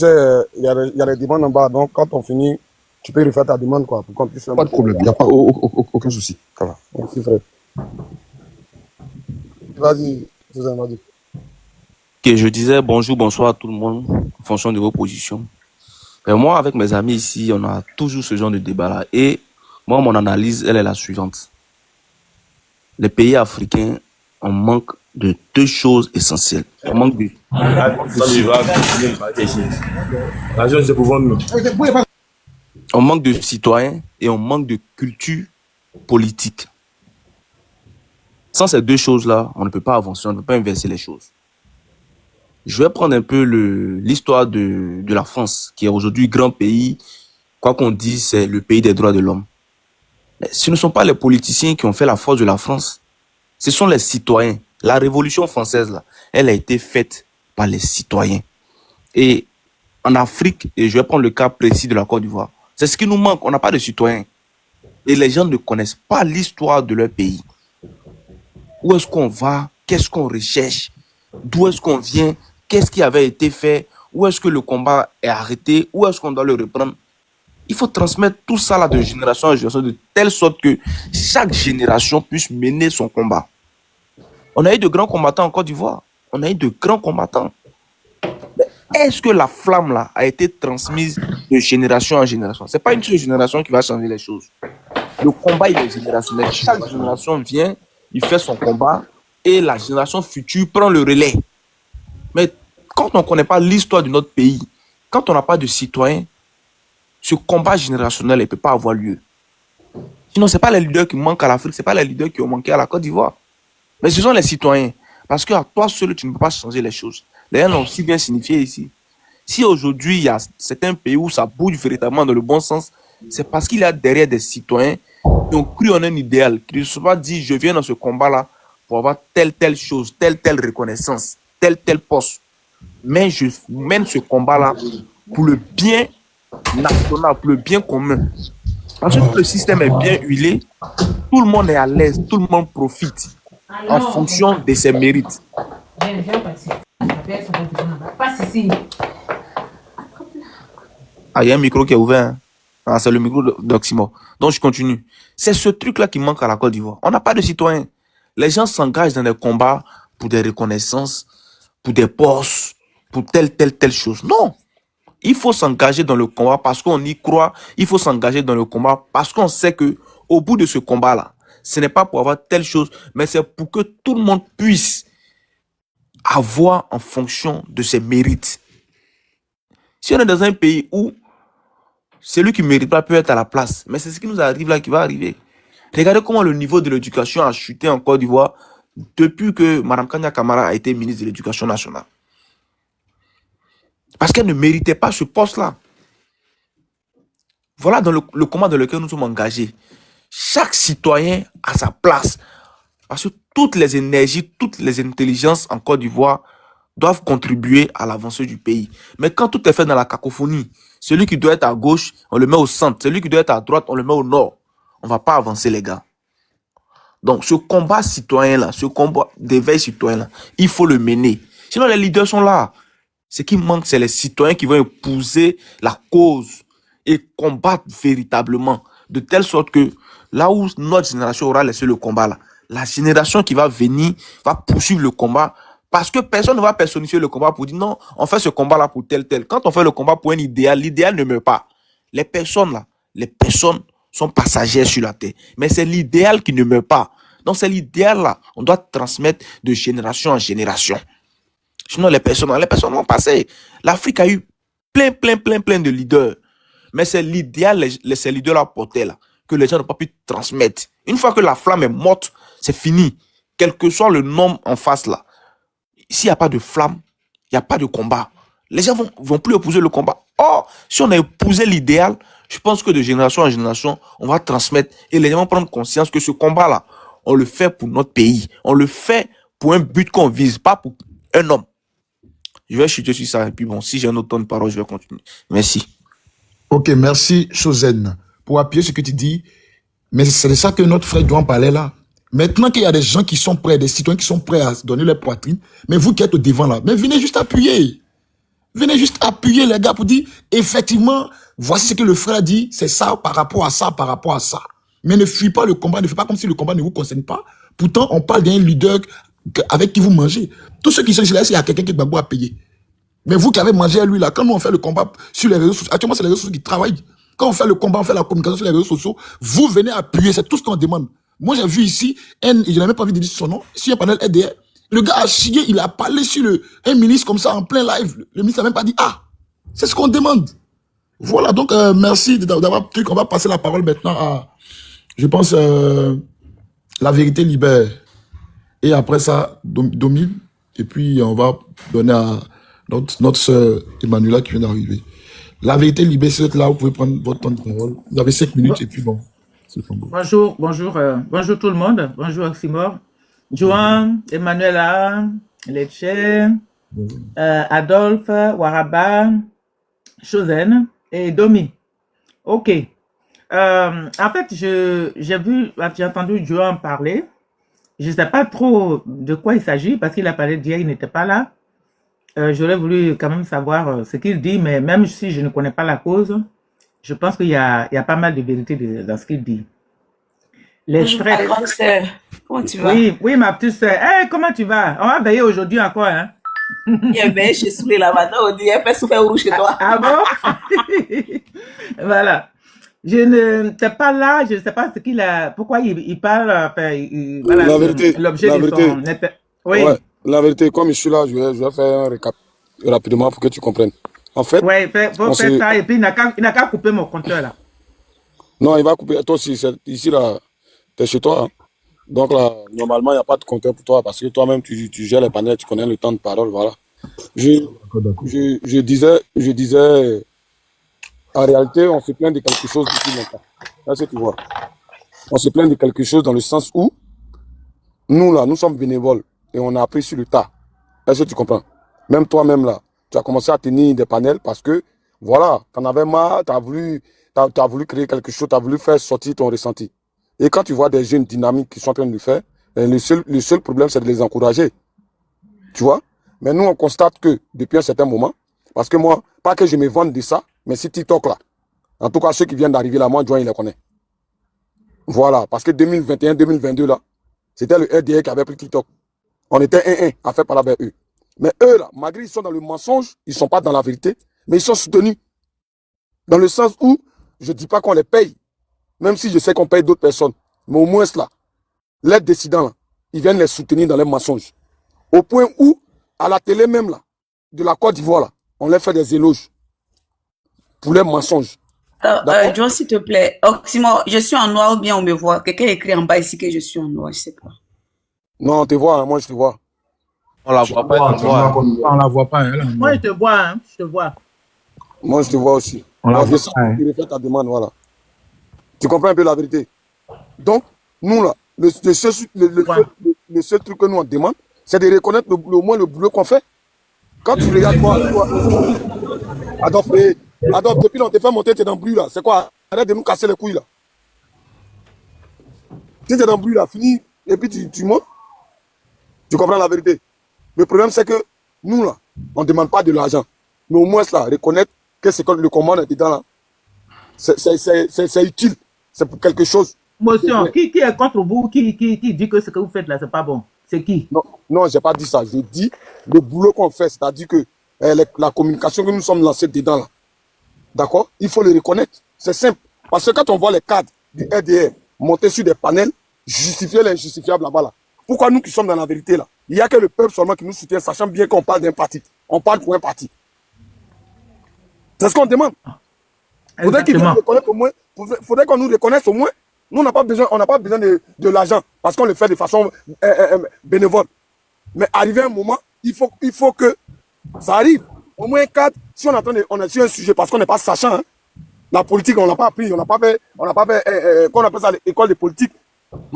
Il y a des demandes en bas, donc quand on finit, tu peux refaire ta demande, quoi, pour qu'on puisse faire. Pas de problème, il n'y a pas aucun souci. Ça va. Merci, frère. Vas-y, Suzanne, vas-y. Ok, je disais bonjour, bonsoir à tout le monde, en fonction de vos positions. Et moi, avec mes amis ici, on a toujours ce genre de débat-là. Et moi, mon analyse, elle est la suivante. Les pays africains, on manque de deux choses essentielles. On manque de citoyens et on manque de culture politique. Sans ces deux choses-là, on ne peut pas avancer, on ne peut pas inverser les choses. Je vais prendre un peu l'histoire de la France, qui est aujourd'hui grand pays. Quoi qu'on dise, c'est le pays des droits de l'homme. Mais ce ne sont pas les politiciens qui ont fait la force de la France. Ce sont les citoyens. La Révolution française, là, elle a été faite par les citoyens. Et en Afrique, et je vais prendre le cas précis de la Côte d'Ivoire, c'est ce qui nous manque. On n'a pas de citoyens. Et les gens ne connaissent pas l'histoire de leur pays. Où est-ce qu'on va? Qu'est-ce qu'on recherche? D'où est-ce qu'on vient? Qu'est-ce qui avait été fait? Où est-ce que le combat est arrêté? Où est-ce qu'on doit le reprendre? Il faut transmettre tout ça là de génération en génération de telle sorte que chaque génération puisse mener son combat. On a eu de grands combattants en Côte d'Ivoire. On a eu de grands combattants. Mais est-ce que la flamme là a été transmise de génération en génération? C'est pas une seule génération qui va changer les choses. Le combat, il est générationnel. Chaque génération vient, il fait son combat et la génération future prend le relais. Mais quand on ne connaît pas l'histoire de notre pays, quand on n'a pas de citoyens, ce combat générationnel ne peut pas avoir lieu. Sinon, ce n'est pas les leaders qui manquent à l'Afrique, ce n'est pas les leaders qui ont manqué à la Côte d'Ivoire. Mais ce sont les citoyens. Parce qu'à toi seul, tu ne peux pas changer les choses. Les gens l'ont si bien signifié ici. Si aujourd'hui, il y a certains pays où ça bouge véritablement dans le bon sens, c'est parce qu'il y a derrière des citoyens qui ont cru en un idéal, qui ne se sont pas dit, je viens dans ce combat-là pour avoir telle chose, telle reconnaissance, tel poste. Mais je mène ce combat-là pour le bien national, pour le bien commun. Parce que le système est bien huilé, tout le monde est à l'aise, tout le monde profite en fonction de ses mérites. Ah, il y a un micro qui est ouvert. Hein? Ah, c'est le micro d'Oximo. Donc, je continue. C'est ce truc-là qui manque à la Côte d'Ivoire. On n'a pas de citoyens. Les gens s'engagent dans des combats pour des reconnaissances, pour des postes, pour telle chose. Non. Il faut s'engager dans le combat parce qu'on y croit. Il faut s'engager dans le combat parce qu'on sait que au bout de ce combat-là, ce n'est pas pour avoir telle chose, mais c'est pour que tout le monde puisse avoir en fonction de ses mérites. Si on est dans un pays où celui qui ne mérite pas peut être à la place, mais c'est ce qui nous arrive là qui va arriver. Regardez comment le niveau de l'éducation a chuté en Côte d'Ivoire depuis que Mme Kanya Kamara a été ministre de l'Éducation nationale. Parce qu'elle ne méritait pas ce poste-là. Voilà dans le combat dans lequel nous sommes engagés. Chaque citoyen a sa place. Parce que toutes les énergies, toutes les intelligences en Côte d'Ivoire doivent contribuer à l'avancée du pays. Mais quand tout est fait dans la cacophonie, celui qui doit être à gauche, on le met au centre. Celui qui doit être à droite, on le met au nord. On ne va pas avancer, les gars. Donc, ce combat citoyen-là, ce combat d'éveil citoyen-là, il faut le mener. Sinon, les leaders sont là. Ce qui manque, c'est les citoyens qui vont épouser la cause et combattre véritablement. De telle sorte que là où notre génération aura laissé le combat, là, la génération qui va venir va poursuivre le combat parce que personne ne va personnifier le combat pour dire non, on fait ce combat-là pour tel. Quand on fait le combat pour un idéal, l'idéal ne meurt pas. Les personnes sont passagères sur la terre. Mais c'est l'idéal qui ne meurt pas. Donc c'est l'idéal-là. On doit transmettre de génération en génération. Sinon, les personnes vont passer. L'Afrique a eu plein de leaders. Mais c'est l'idéal, ces leaders-là portaient là, que les gens n'ont pas pu transmettre. Une fois que la flamme est morte, c'est fini. Quel que soit le nom en face là. S'il n'y a pas de flamme, il n'y a pas de combat. Les gens vont plus épouser le combat. Or, si on a épousé l'idéal, je pense que de génération en génération, on va transmettre et les gens vont prendre conscience que ce combat-là, on le fait pour notre pays. On le fait pour un but qu'on vise, pas pour un homme. Je vais chuter sur ça et puis bon, si j'ai un autre temps de parole, je vais continuer. Merci. Ok, merci, Chosen, pour appuyer ce que tu dis. Mais c'est de ça que notre frère doit en parler là. Maintenant qu'il y a des gens qui sont prêts, des citoyens qui sont prêts à donner leur poitrine, mais vous qui êtes au devant là, mais venez juste appuyer. Venez juste appuyer les gars pour dire, effectivement, voici ce que le frère a dit, c'est ça par rapport à ça, par rapport à ça. Mais ne fuis pas le combat, ne faites pas comme si le combat ne vous concerne pas. Pourtant, on parle d'un leader avec qui vous mangez. Tous ceux qui sont ici, là, il y a quelqu'un qui est Gbagbo à payer. Mais vous qui avez mangé à lui, là, quand nous on fait le combat sur les réseaux sociaux, actuellement, c'est les réseaux sociaux qui travaillent. Quand on fait le combat, on fait la communication sur les réseaux sociaux, vous venez appuyer, c'est tout ce qu'on demande. Moi, j'ai vu ici, je n'ai même pas envie de dire son nom, sur un panel RDR, le gars a chié, il a parlé sur un ministre comme ça, en plein live. Le ministre n'a même pas dit, ah, c'est ce qu'on demande. Voilà, donc, merci d'avoir pris. On va passer la parole maintenant à, je pense, La Vérité Libère. Et après ça, Domine. Et puis, on va donner à notre sœur Emmanuela qui vient d'arriver. La Vérité Libère, c'est là, vous pouvez prendre votre temps de parole. Vous avez 5 minutes et puis bon, c'est bon. Bonjour tout le monde. Bonjour Oxymore. Joan, Emmanuela, Lecce, Adolphe, Waraba, Chosen et Domi. Ok. En fait, j'ai entendu Joan parler. Je ne sais pas trop de quoi il s'agit parce qu'il a parlé d'hier, il n'était pas là. J'aurais voulu quand même savoir ce qu'il dit, mais même si je ne connais pas la cause, je pense qu'il y a pas mal de vérité dans ce qu'il dit. Bonjour, ma grande sœur. Comment tu vas? Oui, ma petite sœur. Hey, comment tu vas? On va veiller aujourd'hui encore, hein? Eh bien, je suis saoulée là maintenant. On dit, elle fait souffrir rouge chez toi. Ah bon? Voilà. Je ne sais pas là, je ne sais pas ce qu'il a, pourquoi il parle, enfin, voilà, La vérité, l'objet la de vérité. son... Oui. Ouais, la vérité, comme je suis là, je vais faire un récap rapidement pour que tu comprennes. En fait, Ouais, faut faire ça et puis il n'a qu'à couper mon compteur là. non, il va couper. Toi aussi, ici, là, tu es chez toi. Hein. Donc là, normalement, il n'y a pas de compteur pour toi parce que toi-même, tu gères les panels, tu connais le temps de parole, voilà. Je disais, en réalité, on se plaint de quelque chose depuis longtemps. Là, c'est tu vois. On se plaint de quelque chose dans le sens où, nous, là, nous sommes bénévoles et on a appris sur le tas. Est-ce que tu comprends? Même toi-même, là, tu as commencé à tenir des panels parce que, voilà, tu en avais marre, tu as voulu créer quelque chose, tu as voulu faire sortir ton ressenti. Et quand tu vois des jeunes dynamiques qui sont en train de le faire, le seul problème, c'est de les encourager. Tu vois? Mais nous, on constate que, depuis un certain moment, parce que moi, pas que je me vante de ça, mais c'est TikTok, là. En tout cas, ceux qui viennent d'arriver là, moi, Joan, il les connaît. Voilà, parce que 2021, 2022, là, c'était le RDR qui avait pris TikTok. On était 1-1 à faire parler avec eux. Mais eux, là, malgré qu'ils sont dans le mensonge, ils ne sont pas dans la vérité, mais ils sont soutenus. Dans le sens où, je ne dis pas qu'on les paye, même si je sais qu'on paye d'autres personnes. Mais au moins, là, les décidents, là, ils viennent les soutenir dans les mensonges. Au point où, à la télé même, là, de la Côte d'Ivoire, là, on leur fait des éloges pour les mensonges. Alors, John, s'il te plaît, Oxymore, je suis en noir ou bien on me voit? Quelqu'un écrit en bas ici que je suis en noir, je sais pas. Non, on te voit, hein, moi je te vois. On la voit pas, On la voit pas, elle. Moi, je te vois, hein, je te vois. Moi je te vois aussi. On la Alors, voit je sais pas, hein. que tu refais ta demande, voilà. Tu comprends un peu la vérité. Donc, nous là, le seul truc que nous on demande, c'est de reconnaître au moins le boulot qu'on fait. Quand tu regardes toi, Adolphe, depuis on te fait monter, tu es dans le bruit là. C'est quoi? Arrête de nous casser les couilles là. Si tu es dans le bruit là, fini, et puis tu montes. Tu comprends la vérité. Le problème c'est que nous là, on ne demande pas de l'argent. Mais au moins là, reconnaître que c'est comme le commande est dedans là. C'est utile. C'est pour quelque chose. Motion, qui est contre vous, qui dit que ce que vous faites là, c'est pas bon? C'est qui? Non, je n'ai pas dit ça. Je dis le boulot qu'on fait, c'est-à-dire que la communication que nous sommes lancés dedans là. D'accord? Il faut le reconnaître. C'est simple. Parce que quand on voit les cadres du RDR monter sur des panels, justifier l'injustifiable là-bas là. Pourquoi nous qui sommes dans la vérité là? Il n'y a que le peuple seulement qui nous soutient, sachant bien qu'on parle d'un parti. On parle pour un parti. C'est ce qu'on demande. Faudrait qu'ils nous reconnaissent au moins. Faudrait qu'on nous reconnaisse au moins. Nous, on n'a pas besoin de l'argent parce qu'on le fait de façon bénévole. Mais arrivé un moment, il faut que ça arrive. Au moins 4, si on est sur un sujet, parce qu'on n'est pas sachant, hein, la politique, on n'a pas appris, on n'a pas fait, qu'on appelle ça l'école de politique.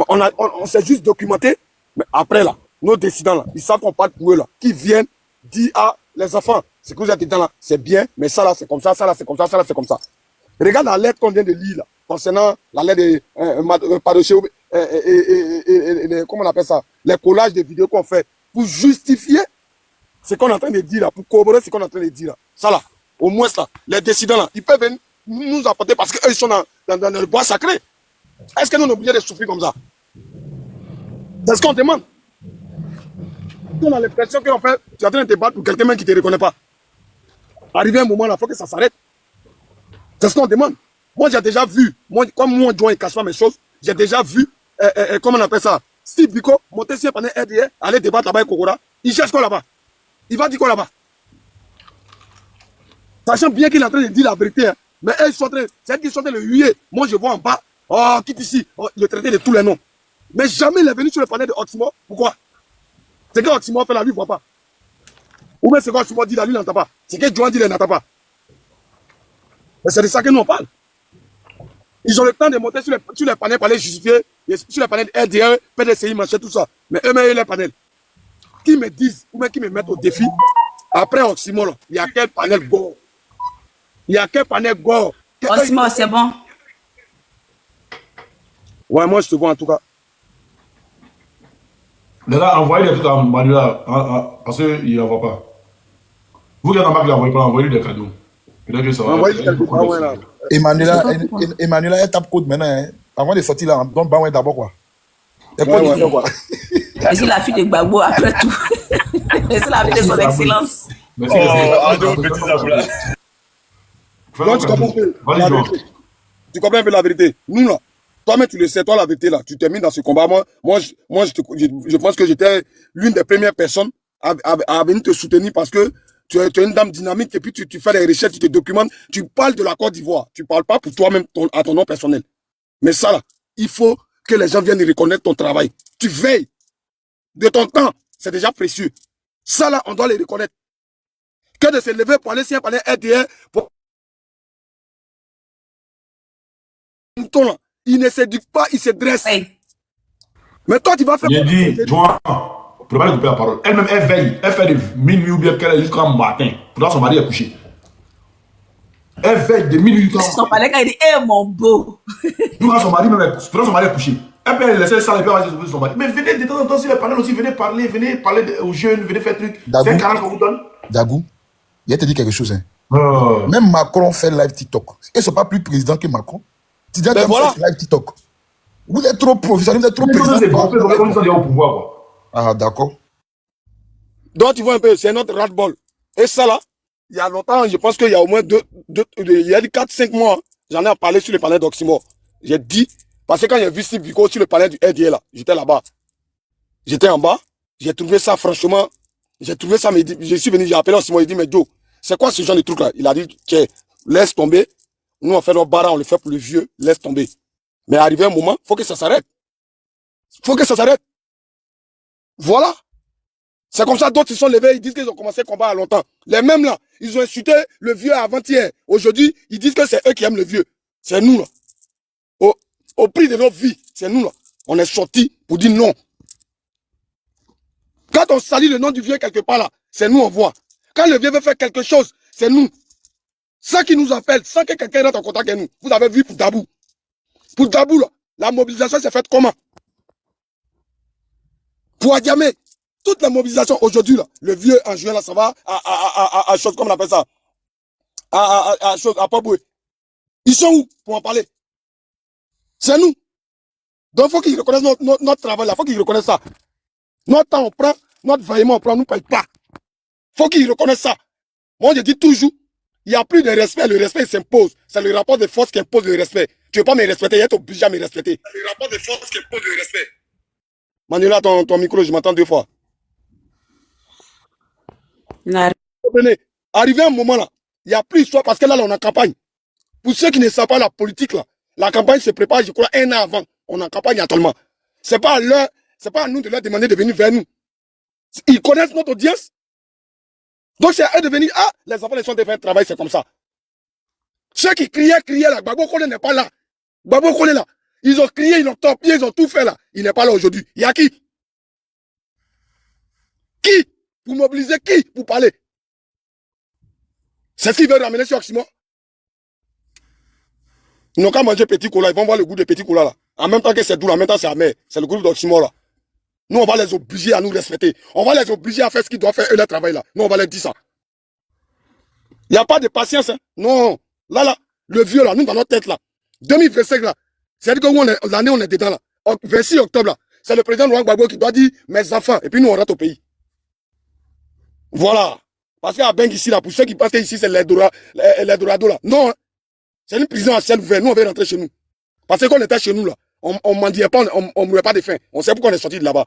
On s'est juste documenté. Mais après là, nos décidents là, ils savent qu'on parle pour eux là, qui viennent dire à les enfants, ce que vous êtes dedans là, c'est bien, mais ça là c'est comme ça, ça là c'est comme ça, ça là c'est comme ça. Regarde la lettre qu'on vient de lire là, concernant la lettre de Padoché et comment on appelle ça, les collages de vidéos qu'on fait pour justifier ce qu'on est en train de dire là, pour corroborer ce qu'on est en train de dire là. Ça là, au moins là, les décidents là, ils peuvent venir nous apporter parce qu'eux ils sont dans le bois sacré. Est-ce que nous sommes obligés de souffrir comme ça? C'est ce qu'on demande. On a l'impression qu'en fait, tu es en train de te battre pour quelqu'un même qui ne te reconnaît pas. Arrivé un moment là, il faut que ça s'arrête. C'est ce qu'on demande. Moi, j'ai déjà vu, comme moi, Joan, il ne cache pas mes choses, j'ai déjà vu, comment on appelle ça, Steve Biko monter sur un panel RDA, aller débattre là-bas avec Kokora. Il cherche quoi là-bas? Il va dire quoi là-bas? Sachant bien qu'il est en train de dire la vérité, hein. Mais eux, ils sont en train, c'est qu'ils sont en train de le huer. Moi, je vois en bas, oh, quitte ici, oh, le traité de tous les noms. Mais jamais il est venu sur le panel de Oximo. Pourquoi? C'est que Oximo fait la lui, il ne voit pas. Ou bien c'est que Oximo dit la lui, il n'entend pas. C'est que Joan dit, il n'entend pas. Mais c'est de ça que nous on parle. Ils ont le temps de monter sur les panels pour aller justifier, sur les panels RDE, PDCI, machin, tout ça. Mais eux-mêmes, les panels, qui me disent, ou bien qui me mettent au défi, après Oximo, là, il y a quel panel go? Il y a quel panel go? Oximo, c'est bon. Ouais, moi je te vois en tout cas. Les gars, envoyez des trucs à Manuela, parce qu'il n'envoie pas. Vous qui êtes en bas, qui l'envoyez pas, envoyez-lui des cadeaux. Peut-être que ça va. Envoyez quelque part, ouais, là. Emmanuela, elle tape code maintenant. Hein. Avant de sortir là, donne Baouin d'abord quoi. Ouais, ouais, ouais. Je suis la fille de Gbagbo après tout. Je suis la fille de son excellence. Merci. Ado, petit Zaboula. Donc, tu comprends un peu la vérité. Tu comprends un peu la vérité. Nous, là, toi-même, tu le sais, toi, la vérité, là, tu t'es mis dans ce combat. Moi, je pense que j'étais l'une des premières personnes à venir te soutenir parce que tu es une dame dynamique et puis tu fais des recherches, tu te documentes, tu parles de la Côte d'Ivoire. Tu parles pas pour toi-même, à ton nom personnel. Mais ça, là, il faut que les gens viennent reconnaître ton travail. Tu veilles de ton temps. C'est déjà précieux. Ça, là, on doit les reconnaître. Que de se lever pour aller sur un panel RDR, pour là, il ne s'éduque pas, il se dresse. Oui. Mais toi, tu vas faire... J'ai dit, Joan, pour ne pas lui couper la parole, elle-même, elle veille, elle fait de minuit ou bien qu'elle est jusqu'au matin. Pourtant, son mari est couché. Elle veille de minuit jusqu'à... Son palais, quand il dit, eh mon beau. Pourtant, son mari est couché. Elle peut laisser ça et puis aller sur son mari. Mais venez de temps en temps sur les panels aussi, venez parler aux jeunes, venez faire truc. C'est un canal qu'on vous donne. Dagou, il te dit quelque chose. Hein. Même Macron fait live TikTok. Ils ne sont pas plus présidents que Macron. Tu dis que voilà. Live TikTok. Vous êtes trop professionnel, vous êtes trop président. Au pouvoir, quoi. Ah, d'accord. Donc, tu vois un peu, c'est notre ras-le-bol. Et ça, là, il y a longtemps, je pense qu'il y a au moins il y a 4-5 mois, j'en ai parlé sur le panel d'Oximo. J'ai dit, parce que quand j'ai vu Steve Biko sur le panel du RDA, là, j'étais là-bas. J'étais en bas, j'ai trouvé ça, franchement, je suis venu, j'ai appelé Oximo, il dit, mais Joe, c'est quoi ce genre de truc-là? Il a dit, tiens, laisse tomber. Nous, on fait nos barres, on le fait pour le vieux, laisse tomber. Mais arrivé un moment, il faut que ça s'arrête. Il faut que ça s'arrête. Voilà. C'est comme ça, d'autres se sont levés, ils disent qu'ils ont commencé le combat à longtemps. Les mêmes là, ils ont insulté le vieux avant-hier. Aujourd'hui, ils disent que c'est eux qui aiment le vieux. C'est nous là. Au prix de notre vie, c'est nous là. On est sortis pour dire non. Quand on salit le nom du vieux quelque part là, c'est nous on voit. Quand le vieux veut faire quelque chose, c'est nous. Ça qui nous appelle, sans que quelqu'un rentre en contact avec nous. Vous avez vu pour Dabou. Pour Dabou, là, la mobilisation s'est faite comment? Pour Adjamé, toute la mobilisation aujourd'hui, là, le vieux en juin, là, ça va à chose, comme on appelle ça, à Paboué. Ils sont où pour en parler? C'est nous. Donc, il faut qu'ils reconnaissent notre travail, là. Il faut qu'ils reconnaissent ça. Notre temps, on prend, notre vaillement, on prend, on ne paye pas. Il faut qu'ils reconnaissent ça. Moi, je dis toujours, il n'y a plus de respect, le respect s'impose. C'est le rapport de force qui impose le respect. Tu ne veux pas me respecter, il est obligé à me respecter. C'est le rapport de force qui impose le respect. Manuela, ton micro, je m'entends 2 fois. Comprenez, arrivé un moment là, il n'y a plus d'histoire parce que là, on est en campagne. Pour ceux qui ne savent pas la politique là, la campagne se prépare, je crois, 1 an avant. On est en campagne actuellement. C'est pas à nous de leur demander de venir vers nous. Ils connaissent notre audience. Donc c'est à eux de venir, ah, les enfants les sont de faire un travail, c'est comme ça. Ceux qui criaient là, Gbagbo Kone n'est pas là. Gbagbo Kone là. Ils ont crié, ils ont torpillé, ils ont tout fait là. Il n'est pas là aujourd'hui. Il y a qui? Qui? Pour mobiliser qui? Pour parler? C'est ce qu'ils veulent ramener sur Oximo. Ils n'ont qu'à manger petit cola, ils vont voir le goût de petit cola là. En même temps que c'est doux, en même temps c'est amer. C'est le goût d'Oximo là. Nous, on va les obliger à nous respecter. On va les obliger à faire ce qu'ils doivent faire, eux, leur travail là. Nous, on va leur dire ça. Il n'y a pas de patience. Hein. Non. Là, le vieux là, nous, dans notre tête là. 2025 là. C'est-à-dire que l'année, on est dedans là. 26 octobre là. C'est le président Laurent Gbagbo qui doit dire mes enfants. Et puis nous, on rentre au pays. Voilà. Parce qu'il y a Beng ici là. Pour ceux qui pensent qu'ici, c'est les Dorado là. Non. Hein. C'est une prison à ciel ouvert. Nous, on veut rentrer chez nous. Parce qu'on était chez nous là. On mendiait pas, on mourait pas de faim. On sait pourquoi on est sorti de là-bas.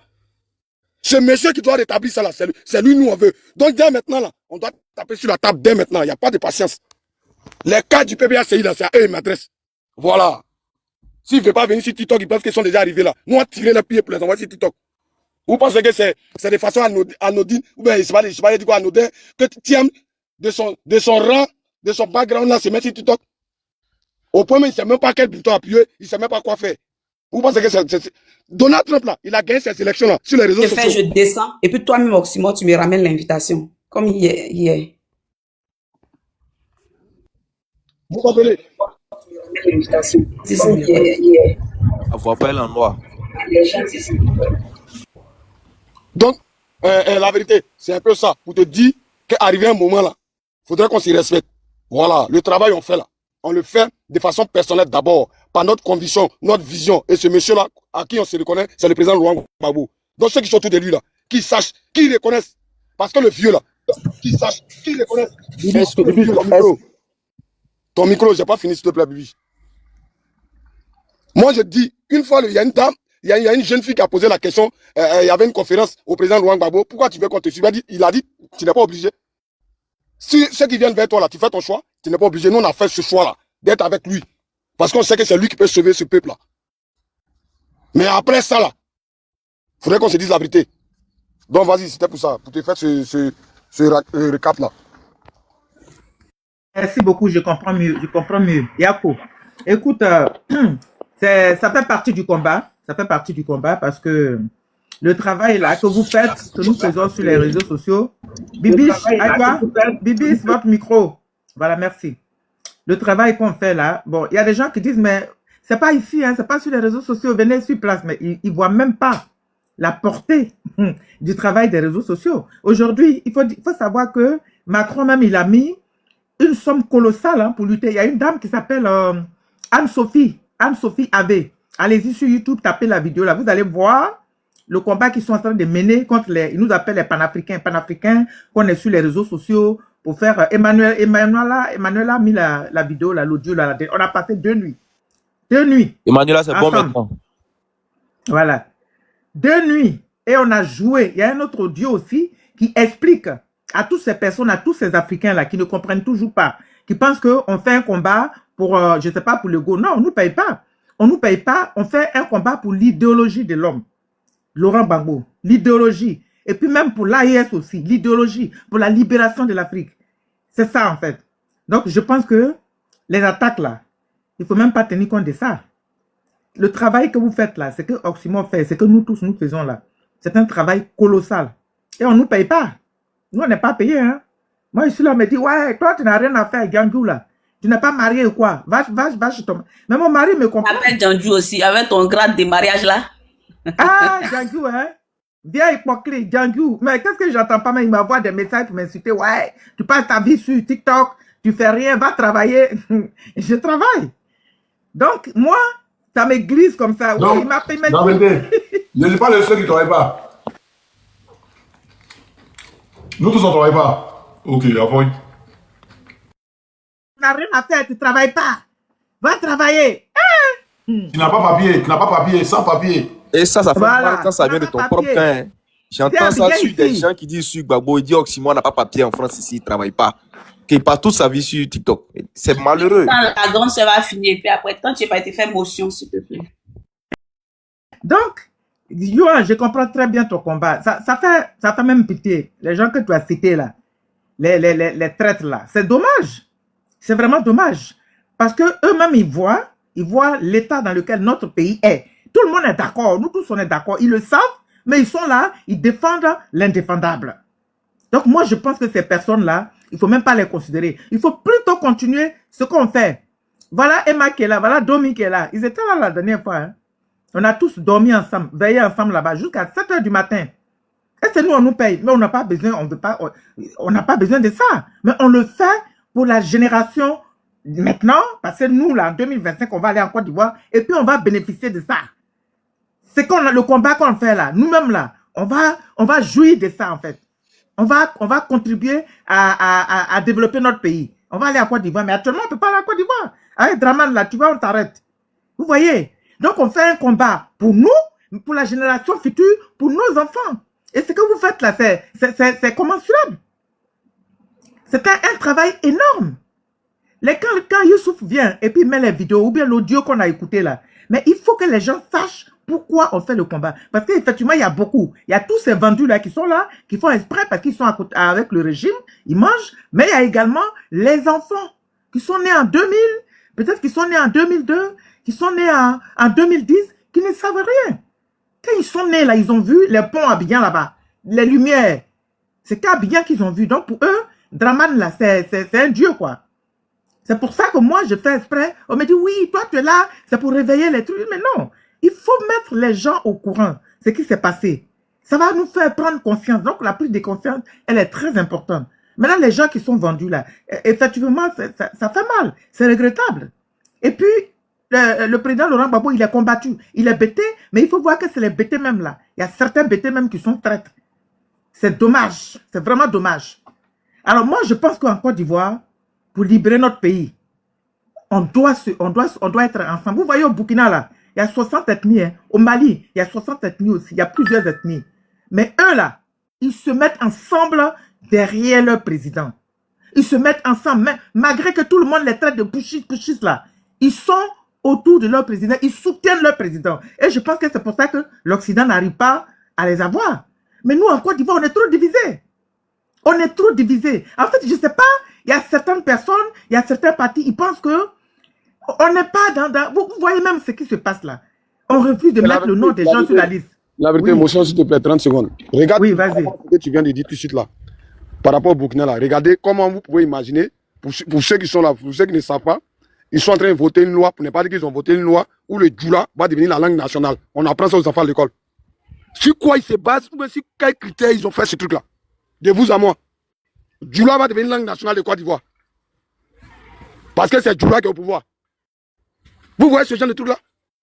Ce monsieur qui doit rétablir ça là, c'est lui nous on veut. Donc dès maintenant là, on doit taper sur la table dès maintenant. Il n'y a pas de patience. Les cas du PBACI là, c'est à eux ils m'adressent. Voilà. S'ils ne veulent pas venir sur TikTok, ils pensent qu'ils sont déjà arrivés là. Nous on a tiré les pieds pour les envoyer sur TikTok. Vous pensez que c'est de façon anodine, ou bien je sais pas dire quoi anodin, que Thiam de son rang, de son background là, se met sur TikTok. Au point où il ne sait même pas quel bouton appuyer, il ne sait même pas quoi faire. Vous pensez que c'est... Donald Trump, là, il a gagné cette élection-là sur les réseaux sociaux. Je descends, et puis toi-même, Oxymore, tu me ramènes l'invitation. Comme hier. Vous comprenez? Tu me ramènes l'invitation. C'est ça, hier. Avoir pas en noir. Donc, la vérité, c'est un peu ça. Pour te dire qu'arrivé un moment, là, il faudrait qu'on s'y respecte. Voilà, le travail, on fait là. On le fait de façon personnelle d'abord, par notre conviction, notre vision. Et ce monsieur-là, à qui on se reconnaît, c'est le président Laurent Gbagbo. Donc ceux qui sont autour de lui là, qui sachent, qui reconnaissent, parce que le vieux là, qui sachent, qui reconnaissent. Bibi, ton micro, j'ai pas fini s'il te plaît, Bibi. Moi je dis, une fois, il y a une dame, il y a une jeune fille qui a posé la question, il y avait une conférence au président Laurent Gbagbo, pourquoi tu veux qu'on te suive? Il a dit, tu n'es pas obligé. Si ceux qui viennent vers toi là, tu fais ton choix, tu n'es pas obligé. Nous on a fait ce choix là, d'être avec lui. Parce qu'on sait que c'est lui qui peut sauver ce peuple là. Mais après ça là, il faudrait qu'on se dise la vérité. Donc vas-y, c'était pour ça, pour te faire ce recap là. Merci beaucoup, je comprends mieux. Yako, écoute, ça fait partie du combat. Ça fait partie du combat parce que le travail là que vous faites, que nous faisons sur les réseaux sociaux. Bibi, à toi, Bibi, c'est votre micro. Voilà, merci. Le travail qu'on fait là, bon, il y a des gens qui disent, mais c'est pas ici, hein, c'est pas sur les réseaux sociaux, venez sur place, mais ils voient même pas la portée du travail des réseaux sociaux. Aujourd'hui, il faut savoir que Macron même, il a mis une somme colossale hein, pour lutter. Il y a une dame qui s'appelle Anne-Sophie Ave. Allez-y sur YouTube, tapez la vidéo là, vous allez voir le combat qu'ils sont en train de mener contre ils nous appellent les panafricains, qu'on est sur les réseaux sociaux pour faire... Emmanuel a mis la vidéo, l'audio, là, on a passé 2 nuits. 2 nuits. Emmanuel, c'est bon maintenant. Voilà. 2 nuits. Et on a joué. Il y a un autre audio aussi qui explique à toutes ces personnes, à tous ces Africains-là qui ne comprennent toujours pas, qui pensent qu'on fait un combat pour, je ne sais pas, pour le go. Non, on ne nous paye pas. On ne nous paye pas. On fait un combat pour l'idéologie de l'homme. Laurent Gbagbo, l'idéologie. Et puis même pour l'AIS aussi, l'idéologie, pour la libération de l'Afrique. C'est ça en fait. Donc je pense que les attaques là, il ne faut même pas tenir compte de ça. Le travail que vous faites là, c'est que Oxymore fait, c'est que nous tous nous faisons là. C'est un travail colossal. Et on ne nous paye pas. Nous on n'est pas payés. Hein? Moi je suis là, on me dit, ouais, toi tu n'as rien à faire avec Djandju là. Tu n'es pas marié ou quoi? Va chez ton... Mais mon mari me comprend. Appelle Djandju aussi, avec ton grade de mariage là. Ah, Djandju, hein? Viens hypocrite, Djandju. Mais qu'est-ce que j'entends pas? Mais il m'envoie des messages pour m'insulter. Ouais, tu passes ta vie sur TikTok, tu fais rien, va travailler. Je travaille. Donc, moi, ça me glisse comme ça. Non, oui, il m'a payé. Non, mais je ne suis pas le seul qui ne travaille pas. Nous tous, on ne travaille pas. Ok, à point. Tu n'as rien à faire, tu ne travailles pas. Va travailler. Tu n'as pas papier, sans papier. Et ça fait Voilà, mal quand ça vient de ton propre camp. J'entends ça sur des gens qui disent sur Gbagbo, il dit Oxymore n'a pas papier en France ici, il ne travaille pas. Qu'il passe toute sa vie sur TikTok. C'est malheureux. La grande sœur va finir, et puis après, quand tu n'as pas été fait motion, s'il te plaît. Donc, Yohan, je comprends très bien ton combat. Ça fait même pitié. Les gens que tu as cités là, les traîtres là, c'est dommage. C'est vraiment dommage. Parce que eux-mêmes, ils voient l'état dans lequel notre pays est. Tout le monde est d'accord. Nous tous, on est d'accord. Ils le savent, mais ils sont là, ils défendent l'indéfendable. Donc, moi, je pense que ces personnes-là, il ne faut même pas les considérer. Il faut plutôt continuer ce qu'on fait. Voilà Emma qui est là, voilà Domi qui est là. Ils étaient là la dernière fois. Hein. On a tous dormi ensemble, veillé ensemble là-bas jusqu'à 7 h du matin. Et c'est nous, on nous paye. Mais on n'a pas besoin, on n'a pas besoin de ça. Mais on le fait pour la génération maintenant, parce que nous, là, en 2025, on va aller en Côte d'Ivoire et puis on va bénéficier de ça. C'est le combat qu'on fait là, nous-mêmes là, on va jouir de ça en fait. On va contribuer à développer notre pays. On va aller en Côte d'Ivoire, mais actuellement, on ne peut pas aller en Côte d'Ivoire. Avec Draman là, tu vois, on t'arrête. Vous voyez? Donc, on fait un combat pour nous, pour la génération future, pour nos enfants. Et ce que vous faites là, c'est commensurable. C'est un travail énorme. Quand Youssouf vient et puis met les vidéos ou bien l'audio qu'on a écouté là, mais il faut que les gens sachent pourquoi on fait le combat. Parce qu'effectivement, il y a beaucoup. Il y a tous ces vendus là qui sont là, qui font exprès parce qu'ils sont avec le régime, ils mangent, mais il y a également les enfants qui sont nés en 2000, peut-être qui sont nés en 2002, qui sont nés en 2010, qui ne savent rien. Quand ils sont nés là, ils ont vu les ponts à Abidjan là-bas, les lumières. C'est qu'à Abidjan qu'ils ont vu. Donc pour eux, Draman là, c'est un dieu quoi. C'est pour ça que moi je fais exprès. On me dit oui, toi tu es là, c'est pour réveiller les trucs. Mais non, il faut mettre les gens au courant. Ce qui s'est passé. Ça va nous faire prendre conscience. Donc la prise de conscience, elle est très importante. Maintenant les gens qui sont vendus là, effectivement, ça fait mal. C'est regrettable. Et puis, le président Laurent Gbagbo, il est combattu. Il est bêté, mais il faut voir que c'est les bêtés même là. Il y a certains bêtés même qui sont traîtres. C'est dommage. C'est vraiment dommage. Alors moi, je pense qu'en Côte d'Ivoire, pour libérer notre pays, on doit être ensemble. Vous voyez au Burkina là, il y a 60 ethnies. Hein. Au Mali, il y a 60 ethnies aussi. Il y a plusieurs ethnies. Mais eux là, ils se mettent ensemble derrière leur président. Ils se mettent ensemble. Mais malgré que tout le monde les traite de pushistes là, ils sont autour de leur président. Ils soutiennent leur président. Et je pense que c'est pour ça que l'Occident n'arrive pas à les avoir. Mais nous, en Côte d'Ivoire, on est trop divisés. On est trop divisés. En fait, je ne sais pas, il y a certaines personnes, il y a certains partis, ils pensent que on n'est pas dans... Vous voyez même ce qui se passe là. On refuse de mettre le nom des gens sur la liste. La vérité, oui. Motion, s'il te plaît, 30 secondes. Regarde oui, vas-y. Ce que tu viens de dire tout de suite là. Par rapport au Burkina là. Regardez comment vous pouvez imaginer, pour ceux qui sont là, pour ceux qui ne savent pas, ils sont en train de voter une loi, pour ne pas dire qu'ils ont voté une loi où le djoula va devenir la langue nationale. On apprend ça aux enfants à l'école. Sur quoi ils se basent, ou bien sur quels critères ils ont fait ce truc-là? De vous à moi. Djoula va devenir langue nationale de Côte d'Ivoire. Parce que c'est Djoula qui est au pouvoir. Vous voyez ce genre de truc-là?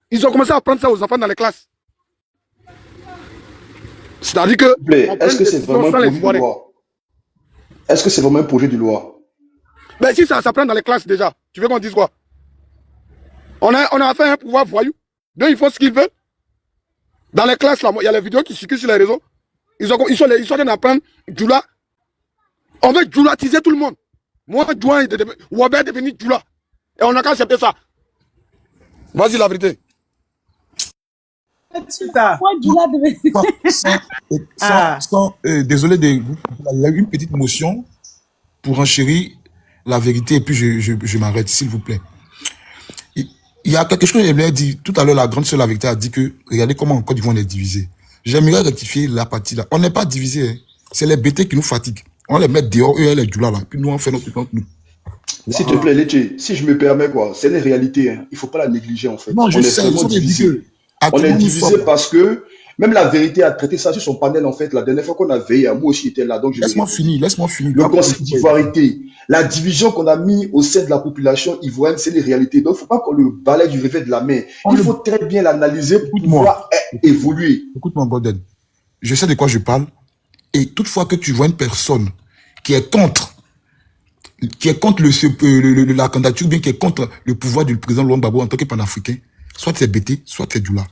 Ils ont commencé à apprendre ça aux enfants dans les classes. C'est-à-dire que... Est-ce que c'est vraiment un projet de loi? Est-ce que c'est vraiment un projet de loi? Ben si ça s'apprend dans les classes déjà, tu veux qu'on dise quoi? On a affaire à un pouvoir voyou. Donc ils font ce qu'ils veulent. Dans les classes, là, il y a les vidéos qui circulent sur les réseaux. Ils sont en train d'apprendre Djoula. On veut djoulatiser tout le monde. Moi, Wabé est devenu Djoula. Et on n'a qu'à accepter ça. Vas-y, la vérité. Désolé, il y a eu une petite motion pour enchérir la vérité et puis je m'arrête, s'il vous plaît. Il y a quelque chose que j'aimerais dire. Tout à l'heure, la grande sœur La Vérité a dit que, regardez comment en Côte d'Ivoire on est divisé. J'aimerais rectifier la partie là. On n'est pas divisé. Hein. C'est les bêtés qui nous fatiguent. On les met dehors, eux, les djoula là. Puis nous, on fait notre truc entre nous. S'il te plaît, Lecce, si je me permets, quoi, c'est une réalité. Hein. Il ne faut pas la négliger, en fait. Non, je sais, on est divisé. On est divisé parce que même La Vérité a traité ça sur son panel, en fait. La dernière fois qu'on a veillé, moi aussi j'étais là. Laisse-moi finir. Le concept d'ivoirité, la division qu'on a mis au sein de la population ivoirienne, c'est les réalités. Donc, il ne faut pas qu'on le balaye du revers de la main. Il faut très bien l'analyser pour pouvoir évoluer. Écoute-moi, Gordon. Je sais de quoi je parle. Et toutefois que tu vois une personne qui est contre la candidature, bien qui est contre le pouvoir du président Laurent Gbagbo en tant que panafricain, soit c'est Bété, soit c'est Djoula.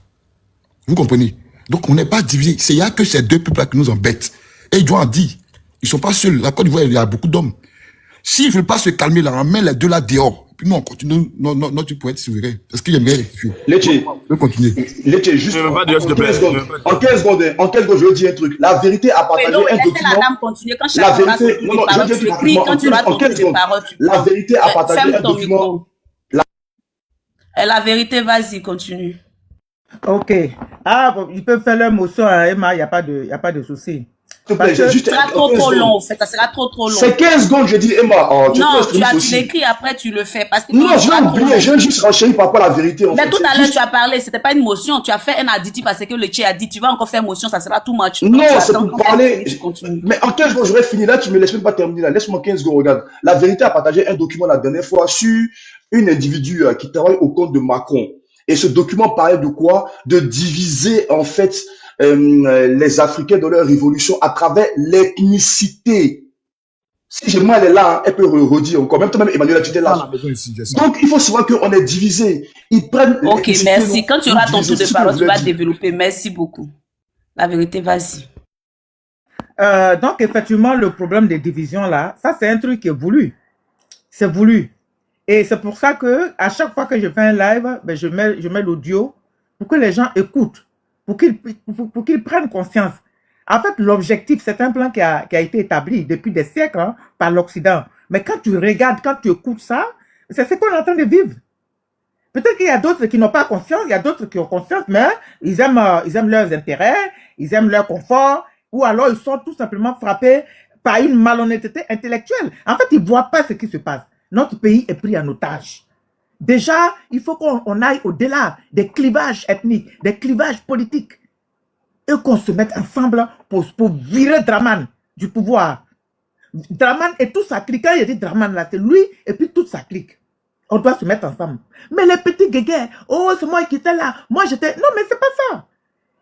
Vous comprenez? Donc, on n'est pas divisé. Il n'y a que ces deux peuples-là qui nous embêtent. Et ils doivent en dire. Ils ne sont pas seuls. La Côte d'Ivoire, il y a beaucoup d'hommes. S'ils ne veulent pas se calmer, là, on met les deux là dehors. Puis nous, on continue. Non, tu pourrais être souverain. Est-ce qu'il y a bien rectifier? Lecce, juste en 15 secondes, je veux dire un truc. La Vérité a partagé un document. La Vérité, La Vérité a partagé un document. La Vérité, vas-y, continue. Ok. Ah, bon, ils peuvent faire leur motion à Emma, il n'y a pas de souci. S'il te Parce plaît, que Ça juste sera 15 trop secondes. long, en fait. Ça sera trop long. C'est 15 secondes, je dis, Emma, oh, tu es Non, trop tu extrémiste tu aussi. l'écris, après tu le fais. Parce que Non, ça je vais sera trop oublier, long. je vais juste renchérir par rapport à la vérité, en Mais fait. tout C'est à l'heure, juste... tu as parlé, c'était pas une motion. Tu as fait un additif parce que le tché a dit, tu vas encore faire motion, ça sera too much. Donc, Non, tu c'est attends pour quand elle parler. finit, tu continues. Mais en 15 secondes, j'aurais fini là, tu me laisses même pas terminer là. Laisse-moi 15 secondes, regarde. La vérité a partagé un document la dernière fois sur une individu qui travaille au compte de Macron. Et ce document parlait de quoi? De diviser, en fait, les Africains dans leur révolution à travers l'ethnicité. Si moi, elle est là, hein, elle peut redire encore. Même toi, même Emmanuel, tu J'ai étais ça à là. la maison ici, j'ai ça. Donc, il faut savoir qu'on est divisé. Ils prennent Ok, l'ethnicité, merci. non? Quand tu Ils auras ton divisent. tour C'est de ce que je parole, tu voulais vas dire. développer. Merci beaucoup. La vérité, vas-y. Donc, effectivement, le problème des divisions, là, ça, c'est un truc qui est voulu. C'est voulu. Et c'est pour ça que à chaque fois que je fais un live, ben, je mets l'audio pour que les gens écoutent, pour qu'ils prennent conscience. En fait, l'objectif, c'est un plan qui a été établi depuis des siècles hein, par l'Occident. Mais quand tu regardes, quand tu écoutes ça, c'est ce qu'on est en train de vivre. Peut-être qu'il y a d'autres qui n'ont pas conscience, il y a d'autres qui ont conscience, mais ils aiment leurs intérêts, ils aiment leur confort, ou alors ils sont tout simplement frappés par une malhonnêteté intellectuelle. En fait, ils ne voient pas ce qui se passe. Notre pays est pris en otage. Déjà, il faut qu'on aille au-delà des clivages ethniques, des clivages politiques, et qu'on se mette ensemble pour virer Draman du pouvoir. Draman et tout sa clique, quand il dit Draman là, c'est lui et puis toute sa clique. On doit se mettre ensemble. Mais les petits guéguerres, oh, c'est moi qui étais là, moi j'étais... Non, mais c'est pas ça.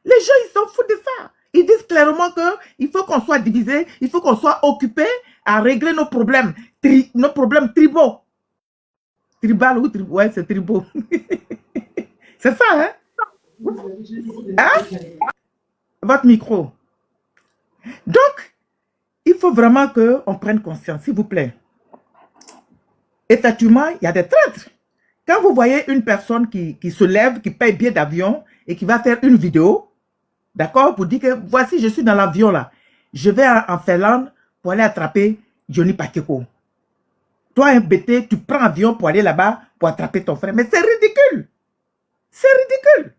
Les gens, ils s'en foutent de ça. Ils disent clairement qu'il faut qu'on soit divisé, il faut qu'on soit occupé à régler nos problèmes tribaux. Tribal ou tribal? Ouais, c'est tribaux. C'est ça, hein? Hein? Votre micro. Donc, il faut vraiment qu'on prenne conscience, s'il vous plaît. Effectivement, il y a des traîtres. Quand vous voyez une personne qui se lève, qui paye billet d'avion et qui va faire une vidéo, d'accord, pour dire que voici, je suis dans l'avion là. Je vais en Finlande pour aller attraper Johnny Pakeko. Toi, un bêté, tu prends avion pour aller là-bas pour attraper ton frère. Mais c'est ridicule. C'est ridicule.